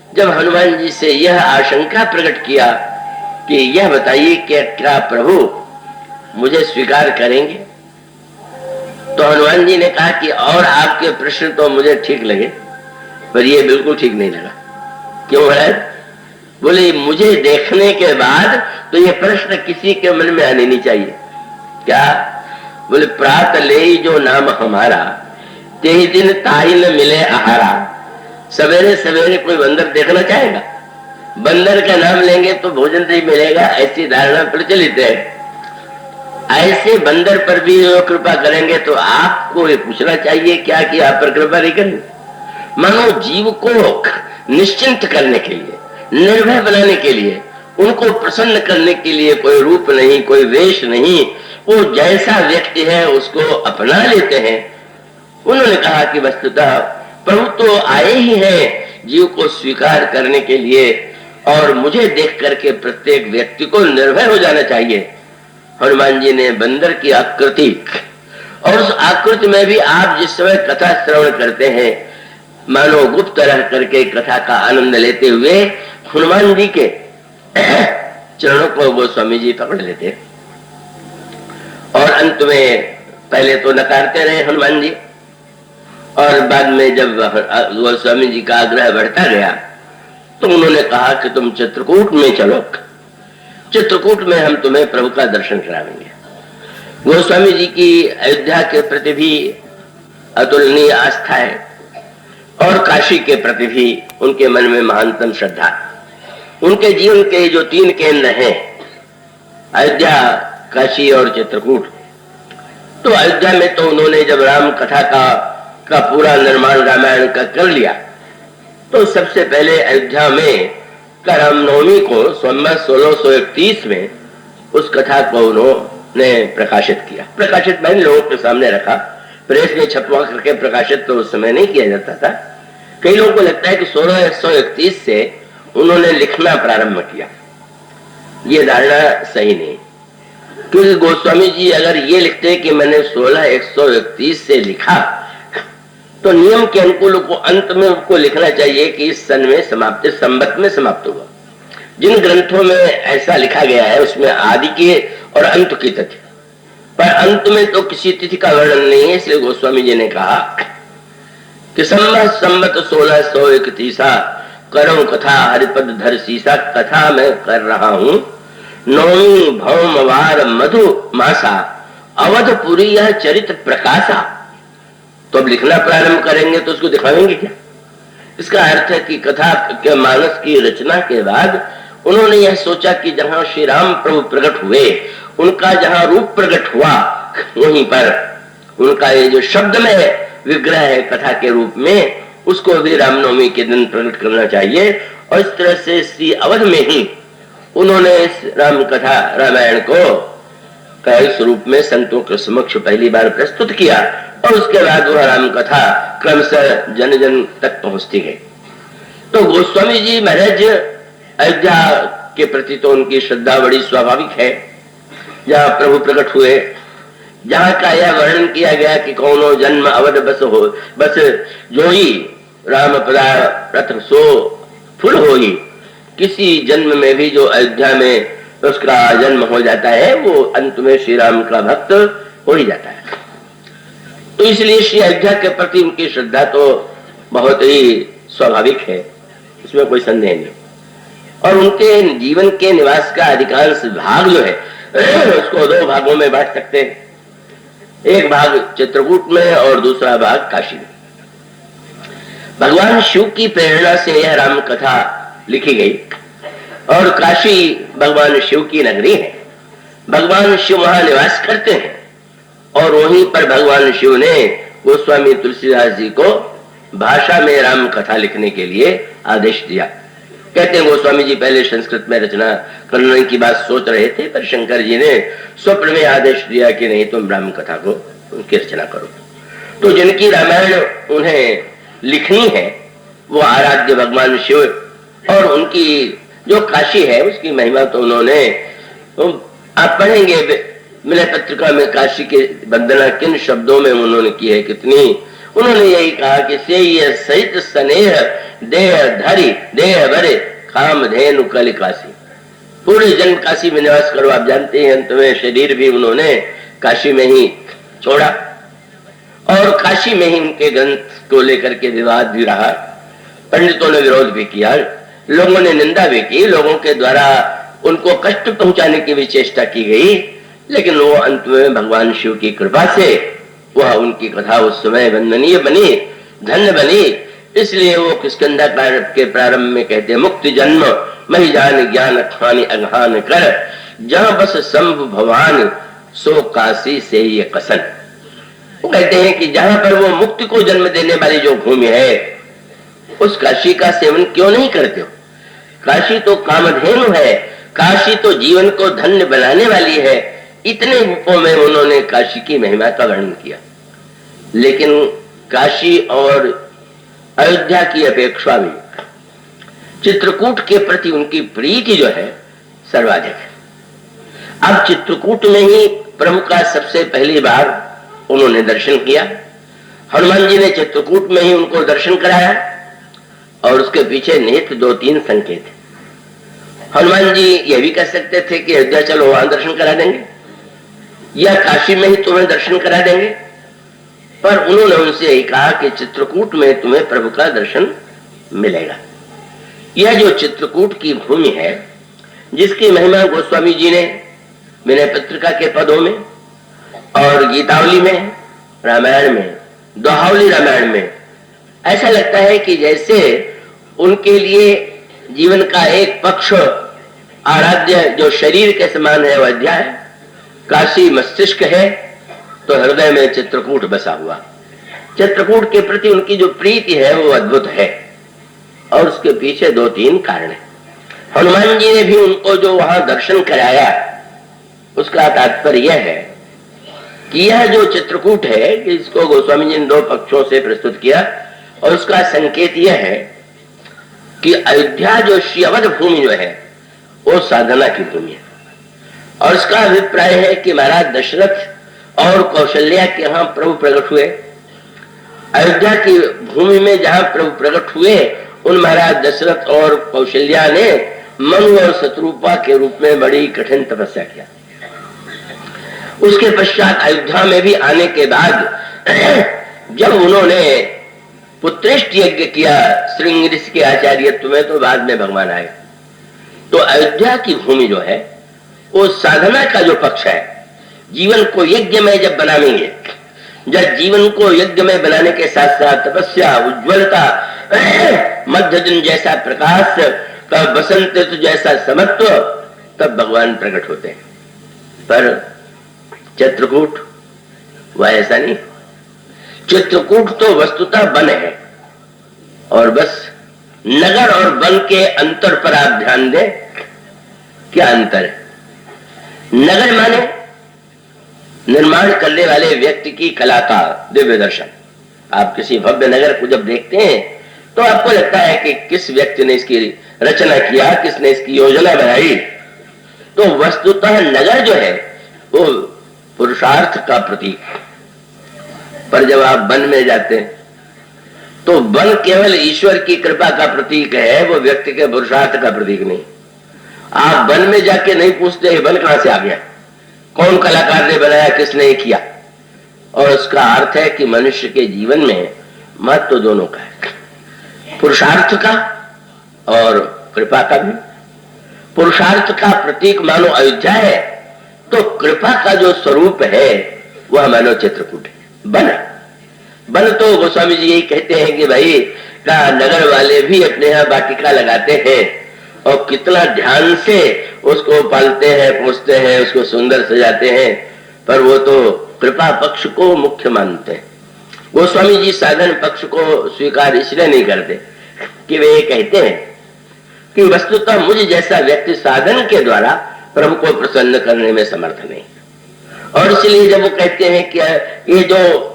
[SPEAKER 1] जब हनुमान जी से यह आशंका प्रकट किया कि यह बताइए कि क्या प्रभु मुझे स्वीकार करेंगे, तो हनुमान जी ने कहा कि और आपके प्रश्न तो मुझे ठीक लगे, पर ये बिल्कुल ठीक नहीं लगा। क्यों है? बोले मुझे देखने के बाद तो ये प्रश्न किसी के मन में आने नहीं चाहिए। क्या? बोले प्रात ले जो नाम हमारा, तेही दिन ताई न मिले आहारा। सवेरे सवेरे कोई बंदर देखना चाहेगा? बंदर का नाम लेंगे तो भोजन नहीं मिलेगा, ऐसी धारणा प्रचलित है। ऐसे बंदर पर भी कृपा करेंगे तो आपको ये पूछना चाहिए क्या कि आप पर कृपा नहीं करेंगे? मानो जीव को निश्चिंत करने के लिए, निर्भय बनाने के लिए, उनको प्रसन्न करने के लिए कोई रूप नहीं, कोई वेश नहीं, वो जैसा व्यक्ति है उसको अपना लेते हैं। उन्होंने कहा कि वस्तुतः प्रभु तो आए ही हैं जीव को स्वीकार करने के लिए, और मुझे देख करके प्रत्येक व्यक्ति को निर्भय हो जाना चाहिए। हनुमान जी ने बंदर की आकृति, और उस आकृति में भी आप जिस समय कथा श्रवण करते हैं, मानो गुप्त रह करके कथा का आनंद लेते हुए हनुमान जी के चरणों को गोस्वामी जी पकड़ लेते, और अंत में पहले तो नकारते रहे हनुमान जी, और बाद में जब गोस्वामी जी का आग्रह बढ़ता गया तो उन्होंने कहा कि तुम चित्रकूट में चलो, चित्रकूट में हम तुम्हें प्रभु का दर्शन कराएंगे। गोस्वामी जी की अयोध्या के प्रति भी अतुलनीय आस्था है, और काशी के प्रति भी उनके मन में महानतम श्रद्धा। उनके जीवन के जो 3 केंद्र हैं, अयोध्या, काशी और चित्रकूट, तो अयोध्या में तो उन्होंने जब राम कथा का पूरा निर्माण रामायण का कर लिया, तो सबसे पहले अयोध्या में रामनवमी को 1631 में उस कथा को उन्होंने प्रकाशित किया। प्रकाशित मैंने लोगों के सामने रखा, प्रेस में छपवा करके प्रकाशित तो उस समय नहीं किया जाता था। कई लोगों को लगता है कि 1631 से उन्होंने लिखना प्रारंभ किया। ये धारणा सही नहीं, क्योंकि गोस्वामी जी अगर ये लिखते कि मैंने 1631 से लिखा, तो नियम के अनुकूल को अंत में उसको लिखना चाहिए कि इस सन में समाप्त, संवत में समाप्त हुआ। जिन ग्रंथों में ऐसा लिखा गया है उसमें आदि के और अंत की तिथि, पर अंत में तो किसी तिथि का वर्णन नहीं है। इसलिए गोस्वामी जी ने कहा कि संवत 1631 करो कथा हरिपद धर सीसा, कथा मैं कर रहा हूं नौमी भौम वार मधु मासा, अवधपुरी यह चरित प्रकाशा। तो अब लिखना प्रारंभ करेंगे तो उसको दिखाएंगे क्या? इसका अर्थ है कि कथा के मानस की रचना के बाद उन्होंने यह सोचा कि जहां श्री राम प्रभु प्रकट हुए, उनका जहां रूप प्रकट हुआ, वहीं पर उनका ये जो शब्दमय विग्रह है कथा के रूप में, उसको भी रामनवमी के दिन प्रकट करना चाहिए। और इस तरह से श्री अवध में ही उन्होंने इस राम कथा रामायण को कई स्वरूप में संतों के समक्ष पहली बार प्रस्तुत किया, और उसके बाद वह राम कथा क्रमशः जन जन तक पहुंचती गई। तो गोस्वामी जी महाराज अयोध्या के प्रति तो उनकी श्रद्धा बड़ी स्वाभाविक है। जहाँ प्रभु प्रकट हुए, जहाँ का यह वर्णन किया गया कि कौनो जन्म अवध बस हो, बस जोई राम पदार्थ सो फुल होई। किसी जन्म में भी जो अयोध्या में उसका जन्म हो जाता है, वो अंत में श्री राम का भक्त हो ही जाता है। तो इसलिए श्री अयोध्या के प्रति उनकी श्रद्धा तो बहुत ही स्वाभाविक है, इसमें कोई संदेह नहीं। और उनके जीवन के निवास का अधिकांश भाग जो है उसको दो भागों में बांट सकते हैं। एक भाग चित्रकूट में और दूसरा भाग काशी में। भगवान शिव की प्रेरणा से यह राम कथा लिखी गई, और काशी भगवान शिव की नगरी है। भगवान शिव वहां निवास करते हैं, और वहीं पर भगवान शिव ने गोस्वामी तुलसीदास जी को भाषा में राम कथा लिखने के लिए आदेश दिया। कहते हैं गोस्वामी जी पहले संस्कृत में रचना करने की बात सोच रहे थे, पर शंकर जी ने स्वप्न में आदेश दिया कि नहीं, तुम राम कथा को उनकी रचना करो। तो जिनकी रामायण उन्हें लिखनी है वो आराध्य भगवान शिव, और उनकी जो काशी है उसकी महिमा तो उन्होंने, आप पढ़ेंगे मिलय पत्रिका में काशी के वंदना किन शब्दों में उन्होंने की है, कितनी। उन्होंने यही कहा कि से ये सहित स्नेह देह धरी देह भरे काम धेनु कल काशी। पूरे जन्म काशी में निवास करो। आप जानते हैं अंत में शरीर भी उन्होंने काशी में ही छोड़ा, और काशी में ही उनके ग्रंथ को लेकर के विवाद भी रहा। पंडितों ने विरोध भी किया, लोगों ने निंदा भी की, लोगों के द्वारा उनको कष्ट पहुंचाने की भी चेष्टा की गई, लेकिन वो अंत में भगवान शिव की कृपा से वह उनकी कथा उस समय वंदनीय बनी, धन्य बनी। इसलिए वो किष्किंधा के प्रारंभ में कहते हैं, मुक्ति जन्म मही जान ज्ञान खानी अघान कर, जहां बस शंभु भवान सो काशी से ये कसन। वो कहते हैं कि जहां पर वो मुक्ति को जन्म देने वाली जो भूमि है, उस काशी का सेवन क्यों नहीं करते हो? काशी तो कामधेनु है, काशी तो जीवन को धन्य बनाने वाली है। इतने रूपों में उन्होंने काशी की महिमा का वर्णन किया, लेकिन काशी और अयोध्या की अपेक्षा भी चित्रकूट के प्रति उनकी प्रीति जो है सर्वाधिक है। अब चित्रकूट में ही प्रभु का सबसे पहली बार उन्होंने दर्शन किया। हनुमान जी ने चित्रकूट में ही उनको दर्शन कराया, और उसके पीछे निहित दो तीन संकेत। हनुमान जी यह भी कह सकते थे कि अयोध्या चलो वहां दर्शन करा देंगे, या काशी में ही तुम्हें दर्शन करा देंगे, पर उन्होंने उनसे यही कहा कि चित्रकूट में तुम्हें प्रभु का दर्शन मिलेगा। यह जो चित्रकूट की भूमि है, जिसकी महिमा गोस्वामी जी ने विनय पत्रिका के पदों में और गीतावली में, रामायण में, दोहावली रामायण में, ऐसा लगता है कि जैसे उनके लिए जीवन का एक पक्ष आराध्य जो शरीर के समान है वह अध्याय, काशी मस्तिष्क है, तो हृदय में चित्रकूट बसा हुआ। चित्रकूट के प्रति उनकी जो प्रीति है वो अद्भुत है, और उसके पीछे दो तीन कारण है। हनुमान जी ने भी उनको जो वहां दर्शन कराया, उसका तात्पर्य यह है कि यह जो चित्रकूट है, इसको गोस्वामी जी ने दो पक्षों से प्रस्तुत किया, और उसका संकेत यह है कि अयोध्या जो श्री अवध भूमि जो है वो साधना की भूमि है। और इसका अभिप्राय है कि महाराज दशरथ और कौशल्या के यहाँ प्रभु प्रकट हुए। अयोध्या की भूमि में जहां प्रभु प्रकट हुए, उन महाराज दशरथ और कौशल्या ने मनु और शत्रुपा के रूप में बड़ी कठिन तपस्या किया। उसके पश्चात अयोध्या में भी आने के बाद जब उन्होंने उत्कृष्ट यज्ञ किया श्रृंग ऋषि के आचार्यत्व में, तो बाद में भगवान आए। तो अयोध्या की भूमि जो है वो साधना का जो पक्ष है, जीवन को यज्ञ में जब बनाएंगे, जब जीवन को यज्ञ में बनाने के साथ साथ तपस्या, उज्ज्वलता, मध्य दिन जैसा प्रकाश, तब बसंत ऋतु जैसा समत्व, तब भगवान प्रकट होते हैं। पर चित्रकूट वह ऐसा नहीं। चित्रकूट तो वस्तुतः वन है, और बस नगर और वन के अंतर पर आप ध्यान दें। क्या अंतर है? नगर माने निर्माण करने वाले व्यक्ति की कला का दिव्य दर्शन। आप किसी भव्य नगर को जब देखते हैं तो आपको लगता है कि किस व्यक्ति ने इसकी रचना किया, किसने इसकी योजना बनाई। तो वस्तुतः नगर जो है वो पुरुषार्थ का प्रतीक है। पर जब आप वन में जाते हैं तो वन केवल ईश्वर की कृपा का प्रतीक है, वो व्यक्ति के पुरुषार्थ का प्रतीक नहीं। आप वन में जाके नहीं पूछते वन कहां से आ गया, कौन कलाकार ने बनाया, किसने किया। और उसका अर्थ है कि मनुष्य के जीवन में महत्व तो दोनों का है, पुरुषार्थ का और कृपा का भी। पुरुषार्थ का प्रतीक मानो अयोध्या है, तो कृपा का जो स्वरूप है वह मानो चित्रकूट है। वन तो गोस्वामी जी यही कहते हैं कि भाई का नगर वाले भी अपने यहाँ वाटिका लगाते हैं और कितना ध्यान से उसको पालते हैं, पोसते हैं, उसको सुंदर सजाते हैं, पर वो तो कृपा पक्ष को मुख्य मानते हैं। गोस्वामी जी साधन पक्ष को स्वीकार इसलिए नहीं करते कि वे कहते हैं कि वस्तुतः मुझ जैसा व्यक्ति साधन के द्वारा प्रभु को प्रसन्न करने में समर्थ नहीं। और इसलिए जब वो कहते हैं कि ये जो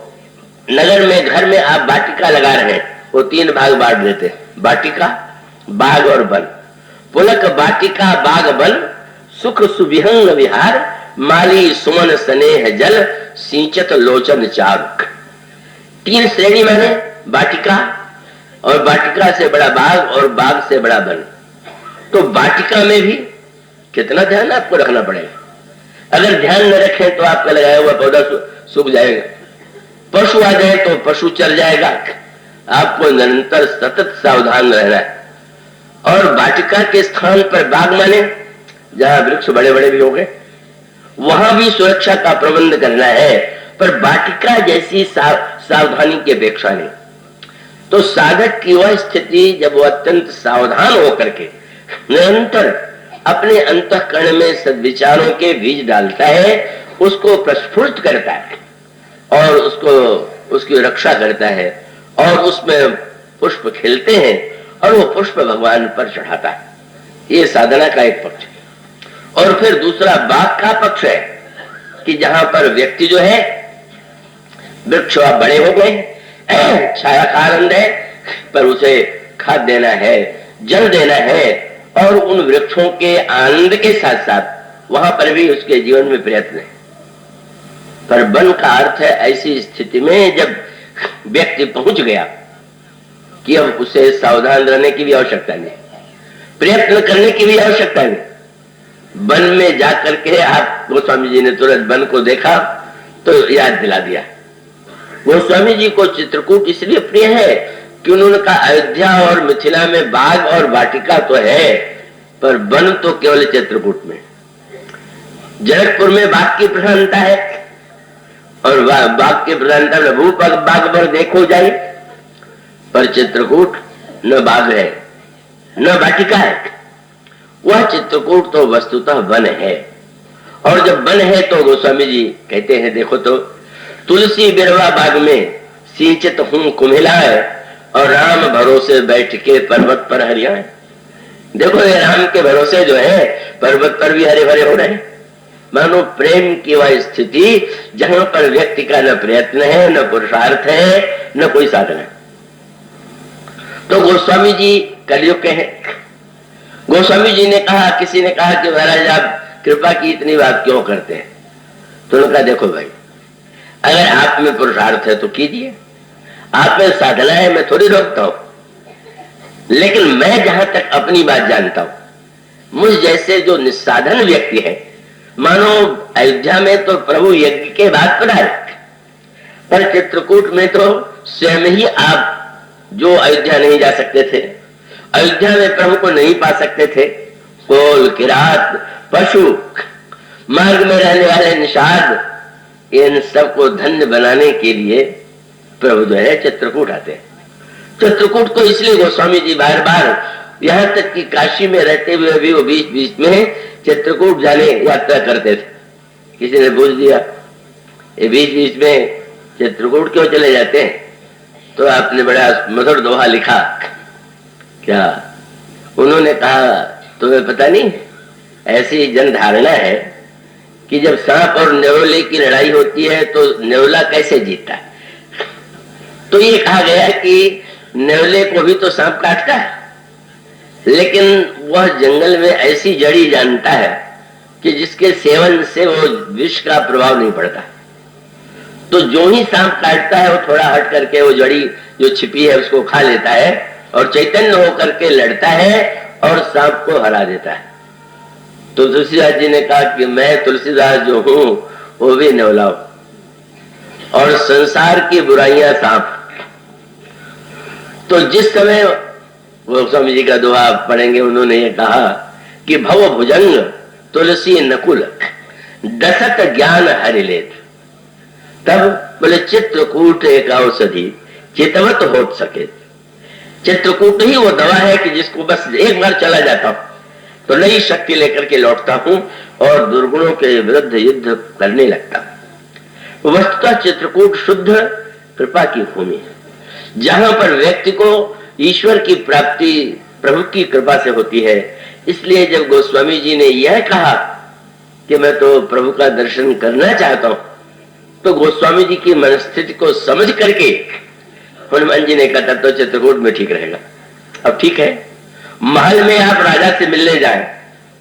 [SPEAKER 1] नगर में, घर में आप वाटिका लगा रहे हैं, वो 3 भाग बांट देते हैं, वाटिका, बाग और वन। पुलक वाटिका बाग वन, सुख सुविहंग विहार, माली सुमन स्नेह जल, सिंचत लोचन चारुक। 3 श्रेणी माने वाटिका, और वाटिका से बड़ा बाग, और बाग से बड़ा वन। तो वाटिका में भी कितना ध्यान आपको रखना पड़ेगा। अगर ध्यान न रखें तो आपका लगाया हुआ पौधा सूख जाएगा, पशु आ जाए तो पशु चल जाएगा। आपको निरंतर सतत सावधान रहना है। और वाटिका के स्थान पर बाग माने जहां वृक्ष बड़े बड़े भी हो गए, वहां भी सुरक्षा का प्रबंध करना है, पर वाटिका जैसी सावधानी की अपेक्षा नहीं। तो साधक की वह स्थिति जब वो अत्यंत सावधान होकर के निरंतर अपने अंतःकरण में सद्विचारों के बीज डालता है, उसको प्रस्फुटित करता है और उसकी रक्षा करता है, और उसमें पुष्प खिलते हैं और वो पुष्प भगवान पर चढ़ाता है। ये साधना का एक पक्ष है। और फिर दूसरा बाग का पक्ष है कि जहां पर व्यक्ति जो है, वृक्ष बड़े हो गए, छाया का आनंद है, पर उसे खाद देना है, जल देना है, और उन वृक्षों के आनंद के साथ साथ वहां पर भी उसके जीवन में प्रयत्न है। पर वन का अर्थ है ऐसी स्थिति में जब व्यक्ति पहुंच गया कि अब उसे सावधान रहने की भी आवश्यकता नहीं, प्रयत्न करने की भी आवश्यकता नहीं। वन में जाकर के आप, गोस्वामी जी ने तुरंत वन को देखा तो याद दिला दिया। गोस्वामी जी को चित्रकूट इसलिए प्रिय है कि उन्होंने कहा अयोध्या और मिथिला में बाग और वाटिका तो है, पर वन तो केवल चित्रकूट में। जनकपुर में बाग की प्रधानता है, और बाग की प्रधानता प्रभु बाग पर देखो जाए, पर चित्रकूट न बाग है न वाटिका है। वह चित्रकूट तो वस्तुतः वन है। और जब वन है तो गोस्वामी जी कहते हैं, देखो तो तुलसी बिरवा बाग में सिंचित हूं कुम्हिलाए, और राम भरोसे बैठ के पर्वत पर हरियाए। देखो ये राम के भरोसे जो है पर्वत पर भी हरे भरे हो रहे हैं। मानो प्रेम की वह स्थिति जहां पर व्यक्ति का न प्रयत्न है, न पुरुषार्थ है, न कोई साधन है। तो गोस्वामी जी कलयुग के हैं। गोस्वामी जी ने कहा, किसी ने कहा कि महाराज आप कृपा की इतनी बात क्यों करते हैं? तो उन्होंने कहा देखो भाई, अगर आप में पुरुषार्थ है तो कीजिए, आप में साधना है मैं थोड़ी रोकता हूं, लेकिन मैं जहां तक अपनी बात जानता हूं, मुझ जैसे जो निस्साधन व्यक्ति है, मानो अयोध्या में तो प्रभु यज्ञ के बाद पधारे, पर चित्रकूट में तो स्वयं ही आप जो अयोध्या नहीं जा सकते थे, अयोध्या में प्रभु को नहीं पा सकते थे, कोल, किरात, पशु, मार्ग में रहने वाले निषाद, इन सबको धन्य बनाने के लिए प्रभु जो है चित्रकूट आते हैं। चित्रकूट को इसलिए गोस्वामी जी बार बार, यहाँ तक कि काशी में रहते हुए भी वो बीच बीच में चित्रकूट जाने यात्रा करते थे। किसी ने पूछ दिया ये बीच बीच में चित्रकूट क्यों चले जाते हैं, तो आपने बड़ा मधुर दोहा लिखा। क्या उन्होंने कहा, तुम्हें पता नहीं, ऐसी जन धारणा है कि जब सांप और नेवले की लड़ाई होती है तो नेवला कैसे जीतता है। तो ये कहा गया कि नेवले को भी तो सांप काटता है, लेकिन वह जंगल में ऐसी जड़ी जानता है कि जिसके सेवन से वो विष का प्रभाव नहीं पड़ता। तो जो ही सांप काटता है वो थोड़ा हट करके वो जड़ी जो छिपी है उसको खा लेता है और चैतन्य होकर के लड़ता है और सांप को हरा देता है। तो तुलसीदास जी ने कहा कि मैं तुलसीदास जो हूं वो भी नेवला हूं और संसार की बुराइयां सांप। तो जिस समय वो स्वामी जी का दोहा पढ़ेंगे, उन्होंने ये कहा कि भव भुजंग तुलसी नकुल दशक ज्ञान हरि लेत, तब बोले चित्रकूट एक औषधि चितवत हो सके। चित्रकूट ही वो दवा है कि जिसको बस एक बार चला जाता हूं तो नई शक्ति लेकर के लौटता हूं और दुर्गुणों के विरुद्ध युद्ध करने लगता हूं। वस्तुतः चित्रकूट शुद्ध कृपा की भूमि है, जहां पर व्यक्ति को ईश्वर की प्राप्ति प्रभु की कृपा से होती है। इसलिए जब गोस्वामी जी ने यह कहा कि मैं तो प्रभु का दर्शन करना चाहता हूं, तो गोस्वामी जी की मनस्थिति को समझ करके हनुमान जी ने कहा तो चित्रकूट में ठीक रहेगा। अब ठीक है, महल में आप राजा से मिलने जाए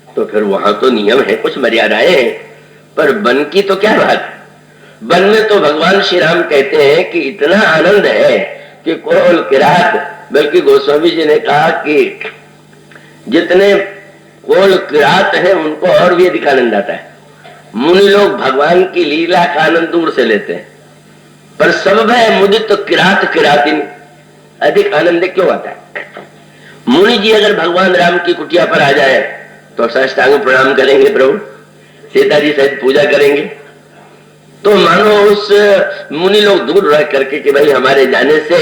[SPEAKER 1] तो फिर वहां तो नियम है, कुछ मर्यादाएं हैं, पर वन की तो क्या बात है। वन में तो भगवान श्री राम कहते हैं कि इतना आनंद है कि कोल किरात, बल्कि गोस्वामी जी ने कहा कि जितने कोल किरात हैं उनको और भी अधिक आनंद आता है। मुनि लोग भगवान की लीला का आनंद दूर से लेते हैं, पर सब है मुदित तो किरात किरातिन, अधिक आनंद क्यों आता है। मुनि जी अगर भगवान राम की कुटिया पर आ जाए तो साष्टांग प्रणाम करेंगे, प्रभु सीता जी सहित पूजा करेंगे, तो मानो उस मुनि लोग दूर रह करके कि भाई हमारे जाने से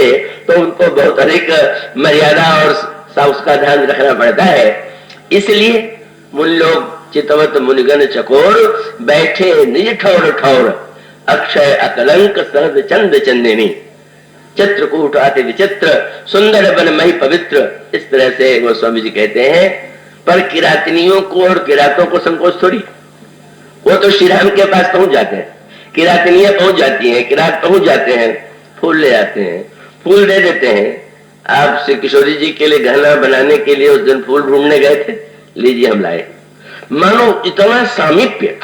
[SPEAKER 1] तो उनको बहुत अधिक मर्यादा और उसका ध्यान रखना पड़ता है। इसलिए मुनि लोग चितवत मुनिगण चकोर बैठे निज ठौर ठौर अक्षय अकलंक सरद चंद चंदिनी चित्रकूट आते विचित्र सुंदर बन मही पवित्र। इस तरह से गोस्वामी जी कहते हैं। पर किरातनियों को और किरातों को संकोच थोड़ी, वो तो श्री राम के पास पहुंच जाते हैं, किरातनियां पहुंच जाती हैं, किरात पहुंच जाते हैं, फूल ले आते हैं, फूल दे देते हैं। आप श्री किशोरी जी के लिए गहना बनाने के लिए उस दिन फूल ढूंढने गए थे, लीजिए हम लाए। मानो इतना सामीप्य,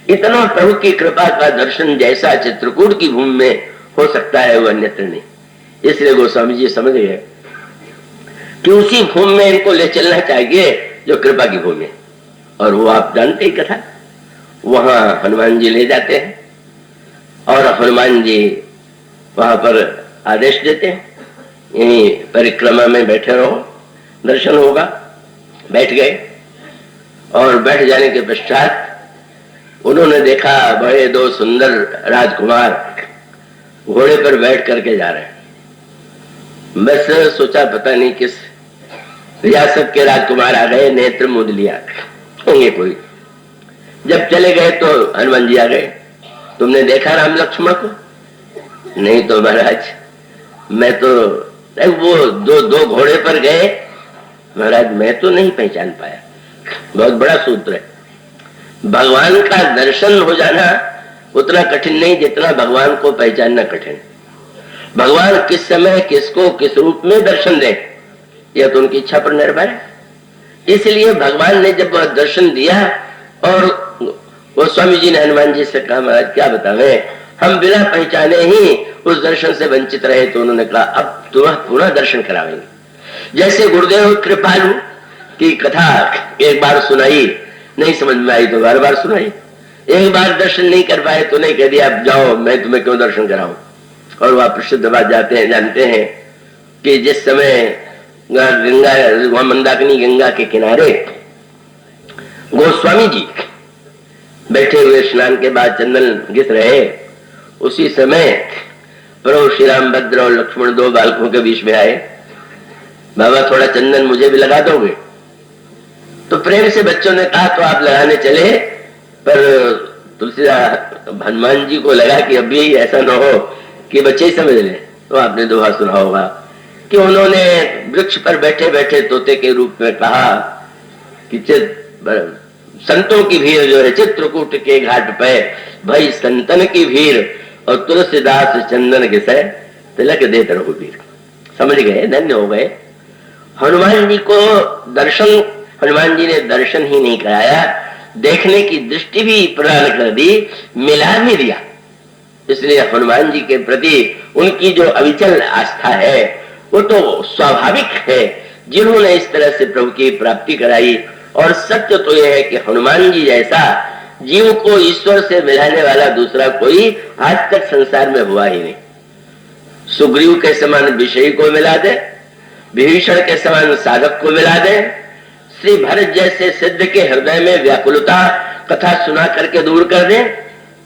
[SPEAKER 1] इतना प्रभु की कृपा का दर्शन जैसा चित्रकूट की भूमि में हो सकता है वो अन्यत्र नहीं। इसलिए गोस्वामी जी समझ गए कि उसी भूमि में इनको ले चलना चाहिए जो कृपा की भूमि है। और वो आप जानते ही कथा, वहां हनुमान जी ले जाते हैं और हनुमान जी वहां पर आदेश देते हैं यही परिक्रमा में बैठे रहो, दर्शन होगा। बैठ गए और बैठ जाने के पश्चात उन्होंने देखा बड़े दो सुंदर राजकुमार घोड़े पर बैठ करके जा रहे हैं। बस सोचा पता नहीं किस रियासत के राजकुमार आ गए, नेत्र मुद लिया होंगे कोई। जब चले गए तो हनुमान जी आ गए, तुमने देखा राम लक्ष्मण को? नहीं तो महाराज मैं तो, वो दो घोड़े पर गए महाराज, मैं तो नहीं पहचान पाया। बहुत बड़ा सूत्र है, भगवान का दर्शन हो जाना उतना कठिन नहीं जितना भगवान को पहचानना कठिन। भगवान किस समय किसको किस रूप में दर्शन दे यह तो उनकी इच्छा पर निर्भर है। इसलिए भगवान ने जब दर्शन दिया और वो स्वामी जी ने हनुमान जी से कहा महाराज क्या बतावे, हम बिना पहचाने ही उस दर्शन से वंचित रहे। तो उन्होंने कहा अब तुम्हें पुनः दर्शन करावेंगे। जैसे गुरुदेव कृपालु की कथा एक बार सुनाई, नहीं समझ में आई तो बार बार सुनाई, एक बार दर्शन नहीं कर पाए तो नहीं कह दिया अब जाओ मैं तुम्हें क्यों दर्शन कराऊं। और वह प्रसिद्ध बात जाते हैं जानते हैं कि जिस समय गंगा मंदाकिनी गंगा के किनारे गोस्वामी जी बैठे हुए स्नान के बाद चंदन घिस रहे, उसी समय प्रभु श्री राम भद्र और लक्ष्मण दो बालकों के बीच में आए। बाबा थोड़ा चंदन मुझे भी लगा दोगे? तो प्रेम से बच्चों ने कहा तो आप लगाने चले, पर तुलसीदास हनुमान जी को लगा कि अभी ऐसा न हो कि बच्चे ही समझ लें। तो आपने दोहा सुना होगा कि उन्होंने वृक्ष पर बैठे बैठे तोते के रूप में कहा कि संतों की भीड़ जो है चित्रकूट के घाट पे, भाई संतन की भीड़ और तुलसीदास चंदन घिसे, तिलक देते रहो वीर। समझ गए, धन्य हो गए। हनुमान जी को दर्शन, हनुमान जी ने दर्शन ही नहीं कराया, देखने की दृष्टि भी प्रदान कर दी, मिला भी दिया। इसलिए हनुमान जी के प्रति उनकी जो अविचल आस्था है वो तो स्वाभाविक है, जिन्होंने इस तरह से प्रभु की प्राप्ति कराई। और सत्य तो यह है कि हनुमान जी जैसा जीव को ईश्वर से मिलाने वाला दूसरा कोई आज तक संसार में हुआ ही नहीं। सुग्रीव के समान विषयी को मिला दे, विभीषण के समान साधक को मिला दे, श्री भरत जैसे सिद्ध के हृदय में व्याकुलता कथा सुना करके दूर कर दे,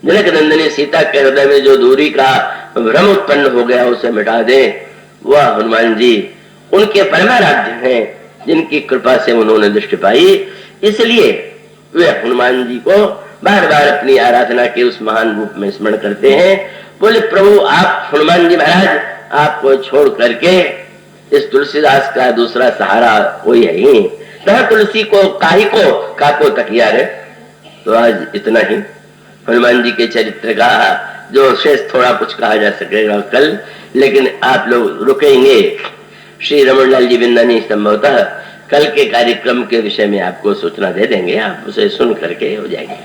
[SPEAKER 1] जनक नंदिनी सीता के हृदय में जो दूरी का भ्रम उत्पन्न हो गया उसे मिटा दे, वह हनुमान जी उनके परमाराध्य हैं, जिनकी कृपा से उन्होंने दृष्टि पाई। इसलिए वे हनुमान जी को बार बार अपनी आराधना के उस महान रूप में स्मरण करते हैं। बोले प्रभु आप हनुमान जी महाराज, आपको छोड़ करके इस तुलसीदास का दूसरा सहारा कोई है ही, तुलसी को काई को काको तकिया रे। तो आज इतना ही हनुमान जी के चरित्र का, जो शेष थोड़ा कुछ कहा जा सकेगा कल, लेकिन आप लोग रुकेंगे। श्री रमणलाल जी बिंदानी संभवतः कल के कार्यक्रम के विषय में आपको सूचना दे देंगे, आप उसे सुन करके हो जाएंगे।